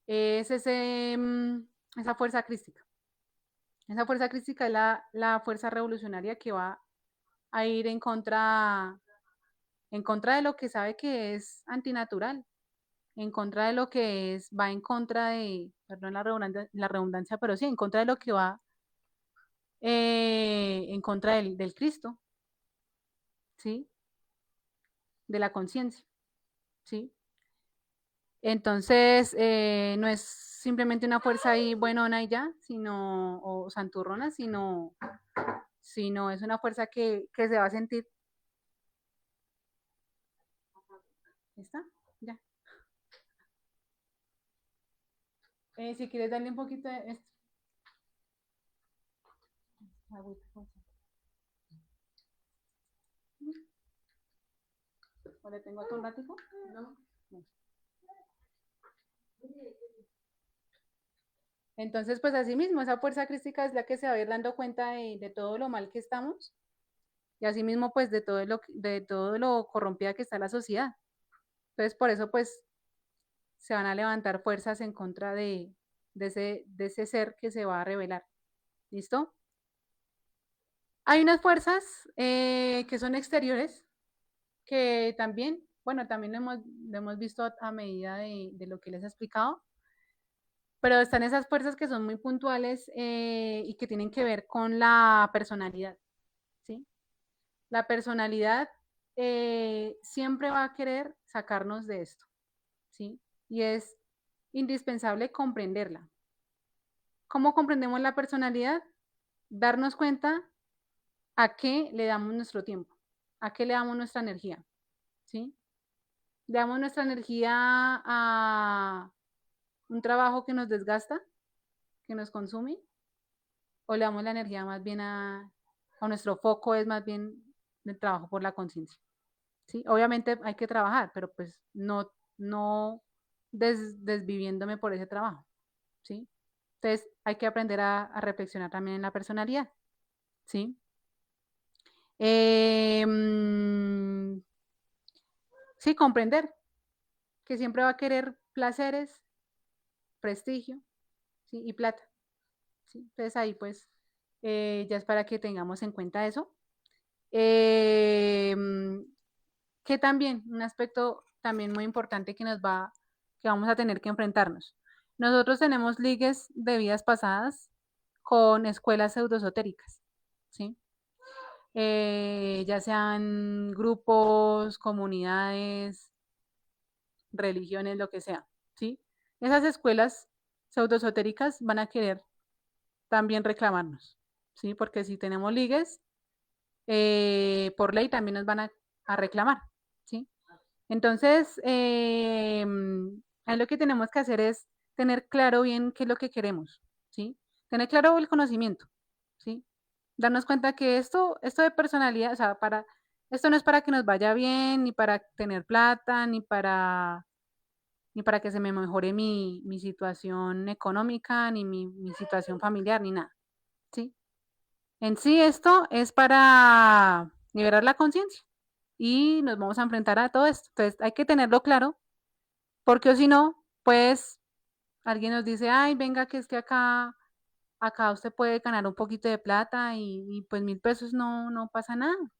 es esa fuerza crística. Esa fuerza crística es la fuerza revolucionaria que va a ir en contra de lo que sabe que es antinatural, en contra de lo que es, va en contra de, perdón la redundancia, pero sí, en contra de lo que va en contra del Cristo, ¿sí? De la conciencia, ¿sí? Entonces, no es simplemente una fuerza ahí buenona y ya, sino, o santurrona, sino es una fuerza que se va a sentir. ¿Está? Ya. Si quieres darle un poquito de esto. ¿O le tengo otro un ratico? No. Entonces, pues así mismo, esa fuerza crística es la que se va a ir dando cuenta de todo lo mal que estamos y así mismo, pues de todo lo corrompida que está la sociedad. Entonces, por eso, pues, se van a levantar fuerzas en contra de ese ser que se va a revelar. ¿Listo? Hay unas fuerzas que son exteriores, que también, bueno, también lo hemos visto a medida de lo que les he explicado, pero están esas fuerzas que son muy puntuales y que tienen que ver con la personalidad, ¿sí? La personalidad siempre va a querer sacarnos de esto, ¿sí? Y es indispensable comprenderla. ¿Cómo comprendemos la personalidad? Darnos cuenta a qué le damos nuestro tiempo, a qué le damos nuestra energía, ¿sí? Le damos nuestra energía a un trabajo que nos desgasta, que nos consume, o le damos la energía más bien o nuestro foco es más bien el trabajo por la conciencia, ¿sí? Obviamente hay que trabajar, pero pues no desviviéndome por ese trabajo, ¿sí? Entonces hay que aprender a reflexionar también en la personalidad, ¿sí? Eh, mm, sí, comprender que siempre va a querer placeres, prestigio, ¿sí? Y plata, ¿sí? Entonces ahí pues ya es para que tengamos en cuenta eso. Eh, que también, un aspecto también muy importante que vamos a tener que enfrentarnos. Nosotros tenemos ligues de vidas pasadas con escuelas pseudoesotéricas, ¿sí? Ya sean grupos, comunidades, religiones, lo que sea, ¿sí? Esas escuelas pseudoesotéricas van a querer también reclamarnos, ¿sí? Porque si tenemos ligues, por ley también nos van a reclamar, ¿sí? Entonces, ahí lo que tenemos que hacer es tener claro bien qué es lo que queremos, ¿sí? Tener claro el conocimiento, ¿sí? Darnos cuenta que esto de personalidad, o sea, esto no es para que nos vaya bien, ni para tener plata, ni para que se me mejore mi situación económica, ni mi situación familiar, ni nada, ¿sí? En sí esto es para liberar la conciencia y nos vamos a enfrentar a todo esto. Entonces hay que tenerlo claro, porque o si no, pues alguien nos dice, ay, venga, que es que acá usted puede ganar un poquito de plata y pues 1.000 pesos no pasa nada,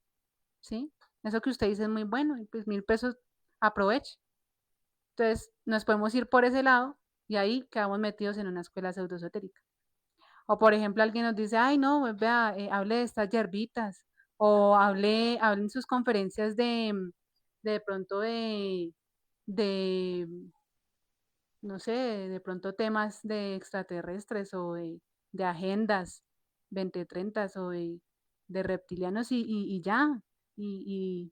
¿sí? Eso que usted dice es muy bueno y pues 1.000 pesos aproveche. Entonces nos podemos ir por ese lado y ahí quedamos metidos en una escuela pseudoesotérica. O por ejemplo, alguien nos dice, ay, no, pues, vea, hable de estas hierbitas, o hable en sus conferencias de pronto de, no sé, de pronto temas de extraterrestres o de agendas 2030 o de reptilianos y ya, y,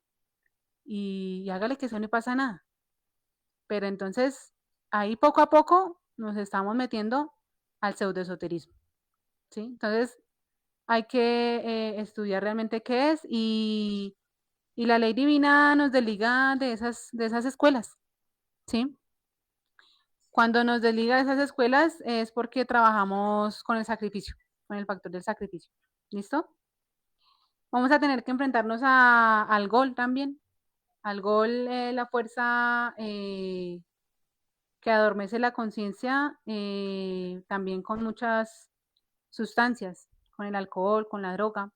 y hágale que eso no pasa nada. Pero entonces, ahí poco a poco nos estamos metiendo al pseudoesoterismo, ¿sí? Entonces, hay que estudiar realmente qué es y la ley divina nos desliga de esas escuelas, ¿sí? Cuando nos desliga de esas escuelas es porque trabajamos con el sacrificio, con el factor del sacrificio. ¿Listo? Vamos a tener que enfrentarnos al gol también. Al gol, la fuerza que adormece la conciencia, también con muchas sustancias, con el alcohol, con la droga,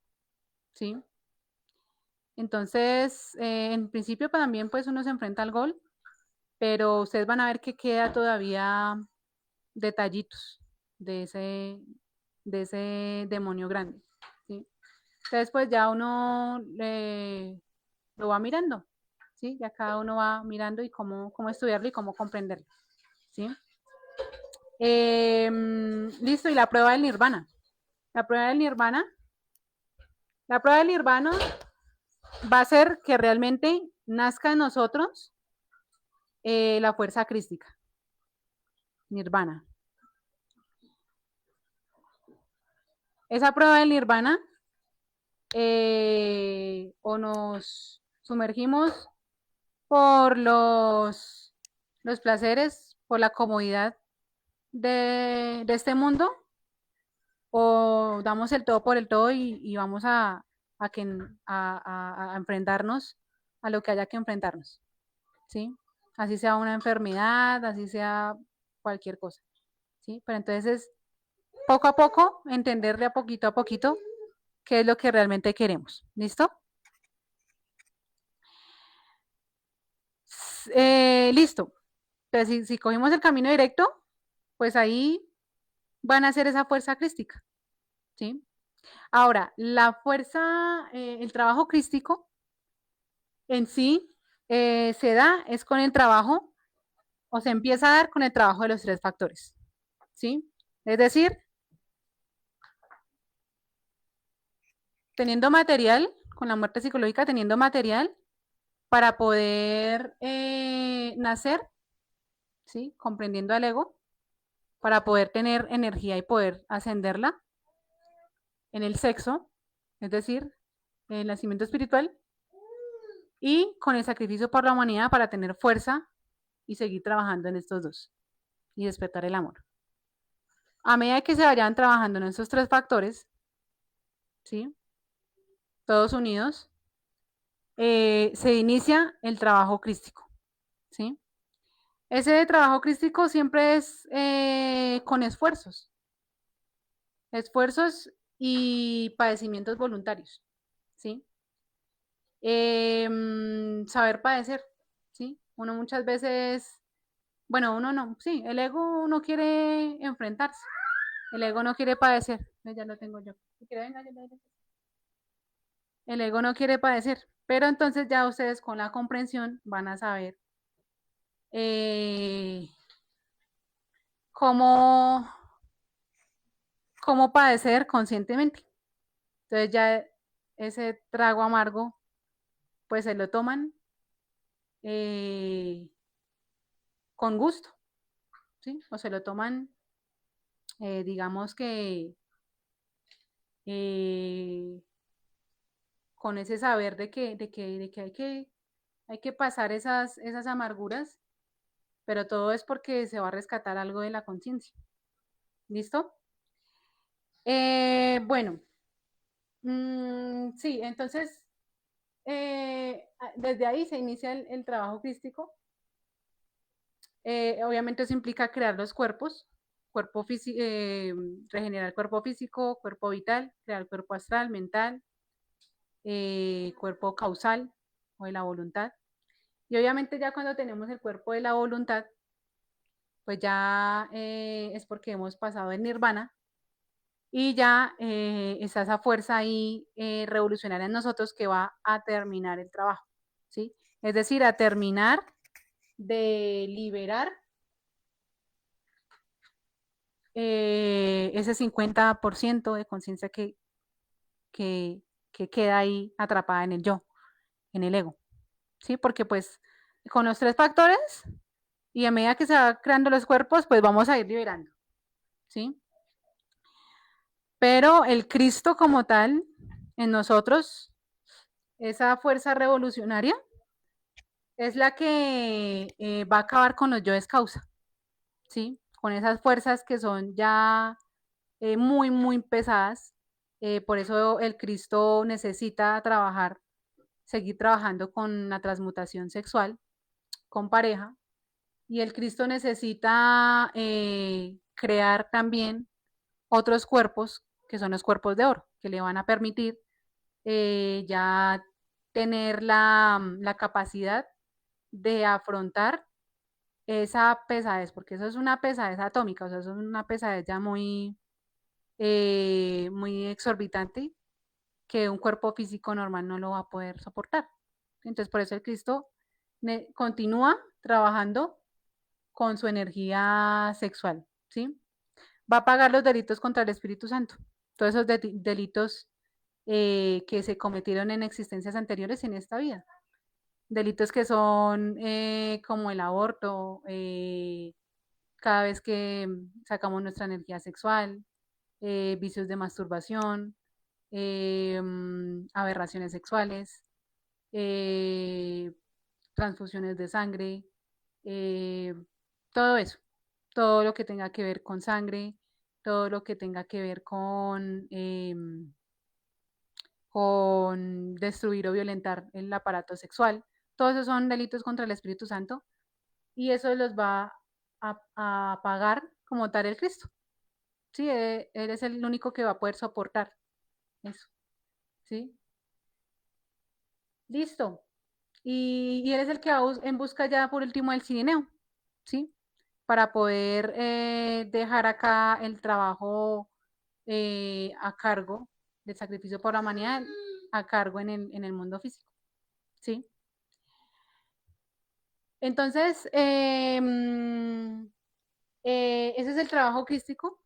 ¿sí? Entonces, en principio también pues uno se enfrenta al gol, pero ustedes van a ver que queda todavía detallitos de ese, de ese demonio grande, ¿sí? Entonces pues ya uno lo va mirando, ¿sí? Ya cada uno va mirando y cómo estudiarlo y cómo comprenderlo, ¿sí? Listo, y la prueba del nirvana. La prueba del nirvana, la prueba del nirvana va a ser que realmente nazca en nosotros la fuerza crística, nirvana. Esa prueba del nirvana, o nos sumergimos por los placeres, por la comodidad de este mundo, o damos el todo por el todo y vamos a, que, a enfrentarnos a lo que haya que enfrentarnos, ¿sí? Así sea una enfermedad, así sea cualquier cosa, ¿sí? Pero entonces es poco a poco, entender de a poquito qué es lo que realmente queremos. ¿Listo? Listo. Entonces, si cogimos el camino directo, pues ahí van a hacer esa fuerza crística. ¿Sí? Ahora, la fuerza, el trabajo crístico en sí se da es con el trabajo o se empieza a dar con el trabajo de los tres factores. ¿Sí? Es decir, teniendo material, con la muerte psicológica, teniendo material para poder nacer, ¿sí? Comprendiendo al ego, para poder tener energía y poder ascenderla en el sexo, es decir, el nacimiento espiritual, y con el sacrificio por la humanidad para tener fuerza y seguir trabajando en estos dos y despertar el amor. A medida que se vayan trabajando en estos tres factores, ¿sí? Todos unidos, se inicia el trabajo crístico, ¿sí? Ese trabajo crístico siempre es con esfuerzos y padecimientos voluntarios, ¿sí? Saber padecer, ¿sí? Uno muchas veces, bueno, uno no, sí, el ego no quiere enfrentarse, el ego no quiere padecer, ya lo tengo yo. Si quiere, venga, el ego no quiere padecer, pero entonces ya ustedes con la comprensión van a saber eh, cómo, cómo padecer conscientemente. Entonces ya ese trago amargo, pues se lo toman eh, con gusto, ¿sí? O se lo toman, digamos que eh, con ese saber de que hay que pasar esas amarguras, pero todo es porque se va a rescatar algo de la conciencia. ¿Listo? Bueno, sí, entonces desde ahí se inicia el trabajo crístico. Obviamente eso implica crear los cuerpos, cuerpo físico, regenerar el cuerpo físico, cuerpo vital, crear el cuerpo astral, mental, cuerpo causal o de la voluntad. Y obviamente ya cuando tenemos el cuerpo de la voluntad, pues ya es porque hemos pasado el nirvana y ya está esa fuerza ahí revolucionaria en nosotros que va a terminar el trabajo, ¿sí? Es decir, a terminar de liberar ese 50% de conciencia que, que queda ahí atrapada en el yo, en el ego, ¿sí? Porque pues con los tres factores y a medida que se va creando los cuerpos, pues vamos a ir liberando, ¿sí? Pero el Cristo como tal, en nosotros, esa fuerza revolucionaria, es la que va a acabar con los yoes causa, ¿sí? Con esas fuerzas que son ya muy, muy pesadas. Por eso el Cristo necesita trabajar, seguir trabajando con la transmutación sexual, con pareja, y el Cristo necesita crear también otros cuerpos, que son los cuerpos de oro, que le van a permitir ya tener la capacidad de afrontar esa pesadez, porque eso es una pesadez atómica, o sea, eso es una pesadez ya muy exorbitante que un cuerpo físico normal no lo va a poder soportar. Entonces, por eso el Cristo continúa trabajando con su energía sexual, ¿sí? Va a pagar los delitos contra el Espíritu Santo, todos esos delitos que se cometieron en existencias anteriores en esta vida. Delitos que son como el aborto, cada vez que sacamos nuestra energía sexual, vicios de masturbación, aberraciones sexuales, eh, transfusiones de sangre, eh, todo eso, todo lo que tenga que ver con sangre, todo lo que tenga que ver con destruir o violentar el aparato sexual. Todos esos son delitos contra el Espíritu Santo y eso los va a pagar como tal el Cristo. Sí, él es el único que va a poder soportar eso. ¿Sí? Listo. Y él es el que va en busca ya por último del Cirineo, ¿sí? Para poder dejar acá el trabajo a cargo del sacrificio por la humanidad a cargo en el mundo físico, ¿sí? Entonces, ese es el trabajo crístico.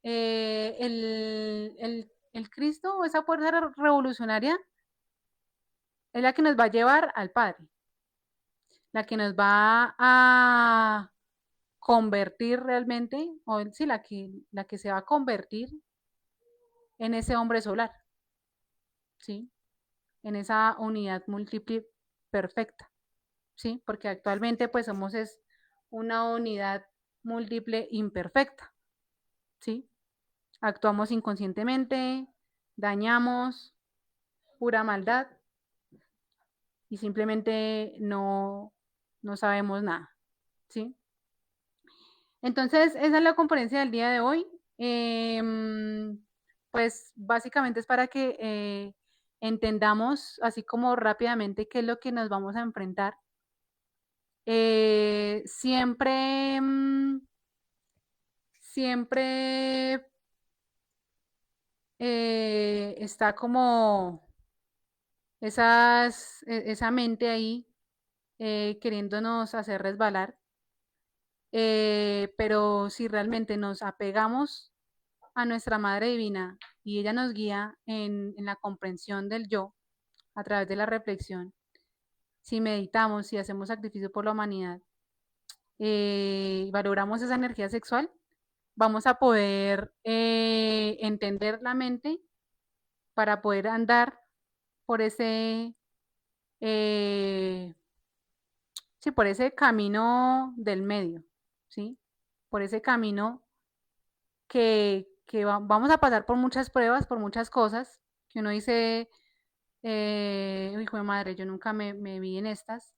El Cristo o esa fuerza revolucionaria es la que nos va a llevar al Padre, la que nos va a convertir realmente, o sí, la que se va a convertir en ese hombre solar, ¿sí? En esa unidad múltiple perfecta, ¿sí? Porque actualmente pues somos es una unidad múltiple imperfecta, ¿sí? Actuamos inconscientemente, dañamos, pura maldad y simplemente no sabemos nada, ¿sí? Entonces, esa es la conferencia del día de hoy. Pues básicamente es para que entendamos así como rápidamente qué es lo que nos vamos a enfrentar. Siempre, siempre está como esa mente ahí queriéndonos hacer resbalar, pero si realmente nos apegamos a nuestra Madre Divina y ella nos guía en la comprensión del yo a través de la reflexión, si meditamos, si hacemos sacrificio por la humanidad, valoramos esa energía sexual, vamos a poder entender la mente para poder andar por ese, eh, sí, por ese camino del medio, ¿sí? Por ese camino que vamos a pasar por muchas pruebas, por muchas cosas, que uno dice, hijo de madre, yo nunca me vi en estas,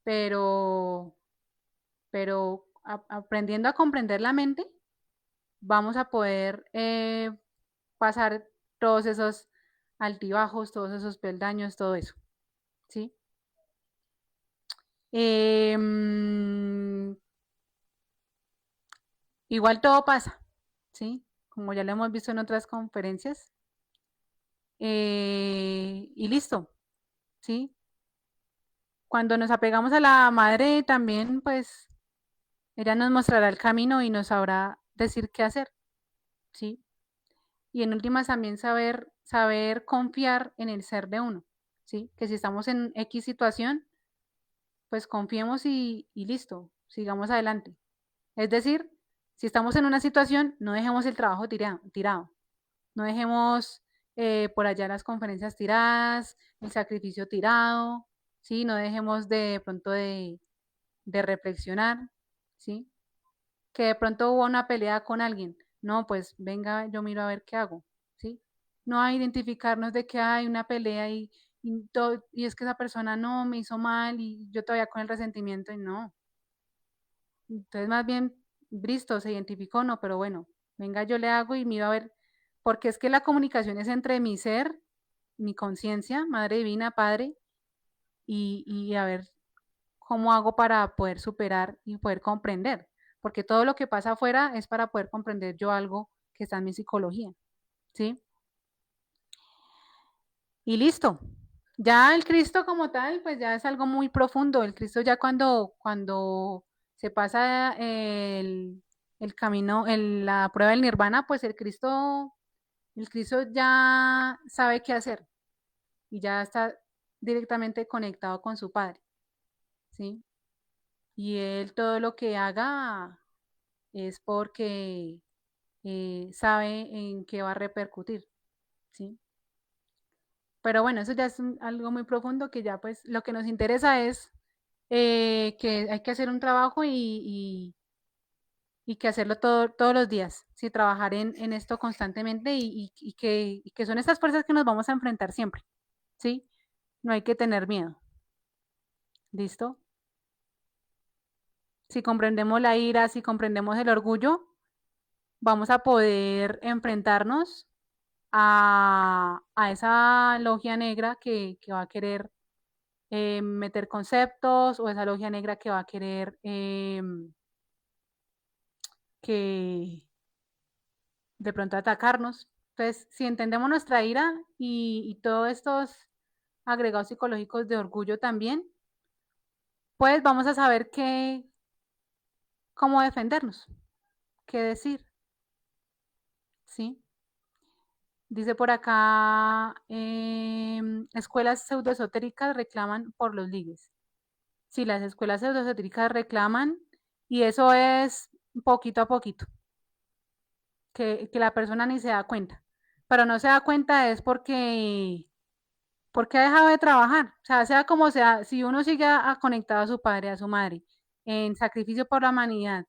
pero, pero aprendiendo a comprender la mente, vamos a poder pasar todos esos altibajos, todos esos peldaños, todo eso, ¿sí? Igual todo pasa, ¿sí? Como ya lo hemos visto en otras conferencias. Y listo, ¿sí? Cuando nos apegamos a la madre también, pues ella nos mostrará el camino y nos sabrá decir qué hacer, ¿sí? Y en últimas también saber confiar en el ser de uno, ¿sí? Que si estamos en X situación, pues confiemos y listo, sigamos adelante. Es decir, si estamos en una situación, no dejemos el trabajo tirado, no dejemos por allá las conferencias tiradas, el sacrificio tirado, ¿sí? No dejemos de pronto de reflexionar, ¿sí? Que de pronto hubo una pelea con alguien, no, pues venga, yo miro a ver qué hago, ¿sí? No a identificarnos de que hay una pelea y es que esa persona no me hizo mal y yo todavía con el resentimiento y no. Entonces más bien, listo, se identificó, no, pero bueno, venga, yo le hago y miro a ver, porque es que la comunicación es entre mi ser, mi conciencia, Madre Divina, Padre, y a ver cómo hago para poder superar y poder comprender, porque todo lo que pasa afuera es para poder comprender yo algo que está en mi psicología, ¿sí? Y listo. Ya el Cristo como tal, pues ya es algo muy profundo. El Cristo ya cuando se pasa el camino, la prueba del nirvana, pues el Cristo ya sabe qué hacer y ya está directamente conectado con su Padre, ¿sí? Y él todo lo que haga es porque sabe en qué va a repercutir, ¿sí? Pero bueno, eso ya es algo muy profundo que ya pues lo que nos interesa es que hay que hacer un trabajo y que hacerlo todos los días, ¿sí? Trabajar en esto constantemente y que son estas fuerzas que nos vamos a enfrentar siempre, ¿sí? No hay que tener miedo, ¿listo? Si comprendemos la ira, si comprendemos el orgullo, vamos a poder enfrentarnos a esa logia negra que va a querer meter conceptos o esa logia negra que va a querer que de pronto atacarnos. Entonces, si entendemos nuestra ira y todos estos agregados psicológicos de orgullo también, pues vamos a saber cómo defendernos, qué decir, ¿sí? Dice por acá, escuelas pseudoesotéricas reclaman por los ligues. Sí, las escuelas pseudoesotéricas reclaman y eso es poquito a poquito, que la persona ni se da cuenta. Pero no se da cuenta es porque ha dejado de trabajar. O sea como sea, si uno sigue conectado a su padre, a su madre, en sacrificio por la humanidad,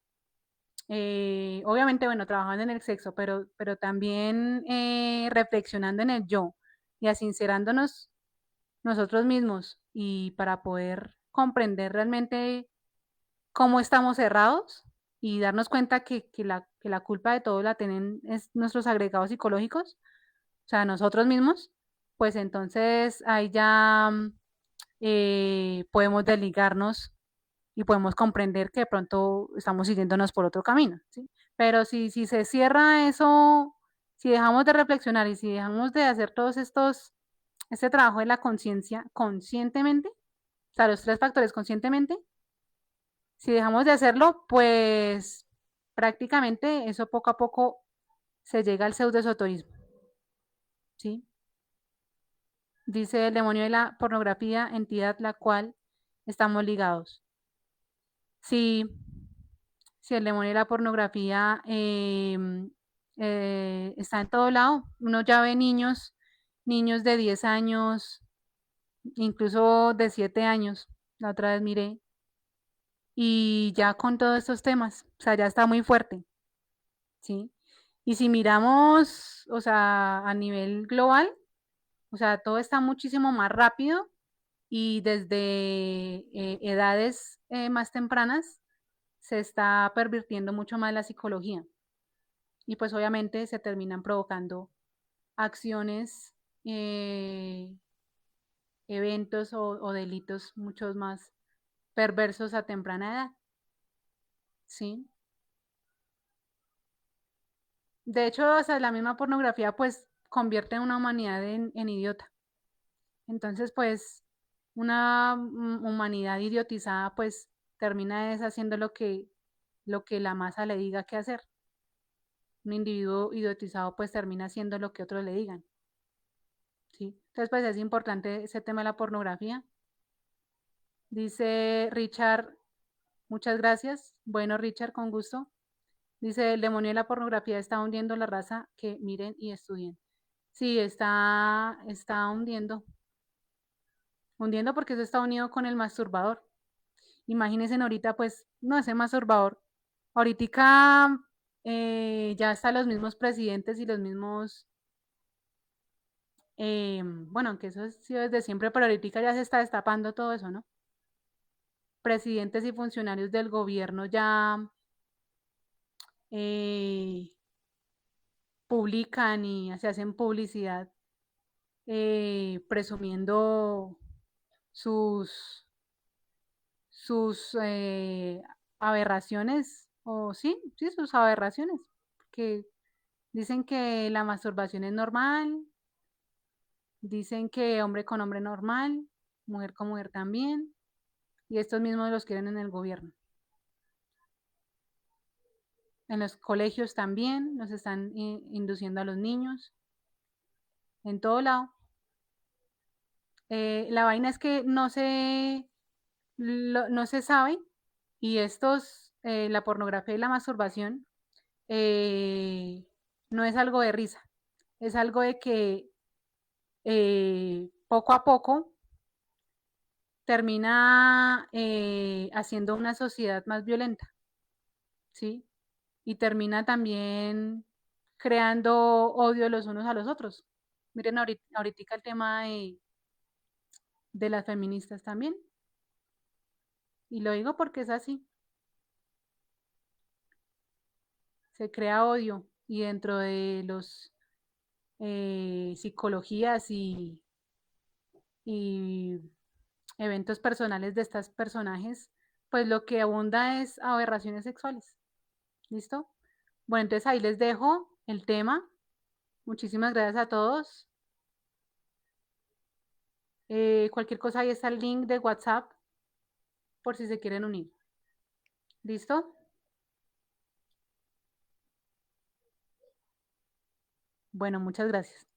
obviamente, bueno, trabajando en el sexo, pero también reflexionando en el yo y asincerándonos nosotros mismos y para poder comprender realmente cómo estamos cerrados y darnos cuenta que la culpa de todo la tienen es nuestros agregados psicológicos, o sea, nosotros mismos, pues entonces ahí ya podemos desligarnos y podemos comprender que de pronto estamos siguiéndonos por otro camino, ¿sí? Pero si se cierra eso, si dejamos de reflexionar y si dejamos de hacer este trabajo de la conciencia conscientemente, o sea, los tres factores conscientemente, si dejamos de hacerlo, pues prácticamente eso poco a poco se llega al pseudoesoterismo, ¿sí? Dice el demonio de la pornografía, entidad la cual estamos ligados. Si, si el demonio de la pornografía está en todo lado, uno ya ve niños, niños de 10 años, incluso de 7 años, la otra vez miré, y ya con todos estos temas, o sea, ya está muy fuerte, ¿sí? Y si miramos, o sea, a nivel global, o sea, todo está muchísimo más rápido y desde edades más tempranas se está pervirtiendo mucho más la psicología y pues obviamente se terminan provocando acciones, eh, eventos o delitos muchos más perversos a temprana edad, ¿sí? De hecho, hasta la misma pornografía pues convierte a una humanidad en idiota. Entonces, pues una humanidad idiotizada pues termina es haciendo lo que la masa le diga qué hacer. Un individuo idiotizado pues termina haciendo lo que otros le digan, ¿sí? Entonces, pues es importante ese tema de la pornografía. Dice Richard, muchas gracias. Bueno, Richard, con gusto. Dice, el demonio de la pornografía está hundiendo la raza, que miren y estudien. Sí, está hundiendo porque eso está unido con el masturbador. Imagínense ahorita, pues, no ese masturbador. Ahorita ya hasta los mismos presidentes y los mismos, bueno, aunque eso ha sido desde siempre, pero ahorita ya se está destapando todo eso, ¿no? Presidentes y funcionarios del gobierno ya eh, publican y se hacen publicidad presumiendo sus, sus aberraciones, o sí, sus aberraciones, que dicen que la masturbación es normal, dicen que hombre con hombre normal, mujer con mujer también, y estos mismos los quieren en el gobierno. En los colegios también nos están induciendo a los niños, en todo lado. La vaina es que no se sabe y la pornografía y la masturbación no es algo de risa, es algo de que poco a poco termina haciendo una sociedad más violenta, ¿sí? Y termina también creando odio los unos a los otros. Miren ahorita el tema de las feministas también, y lo digo porque es así, se crea odio y dentro de los psicologías y eventos personales de estos personajes, pues lo que abunda es aberraciones sexuales. ¿Listo? Bueno, entonces ahí les dejo el tema. Muchísimas gracias a todos. Cualquier cosa, ahí está el link de WhatsApp por si se quieren unir. ¿Listo? Bueno, muchas gracias.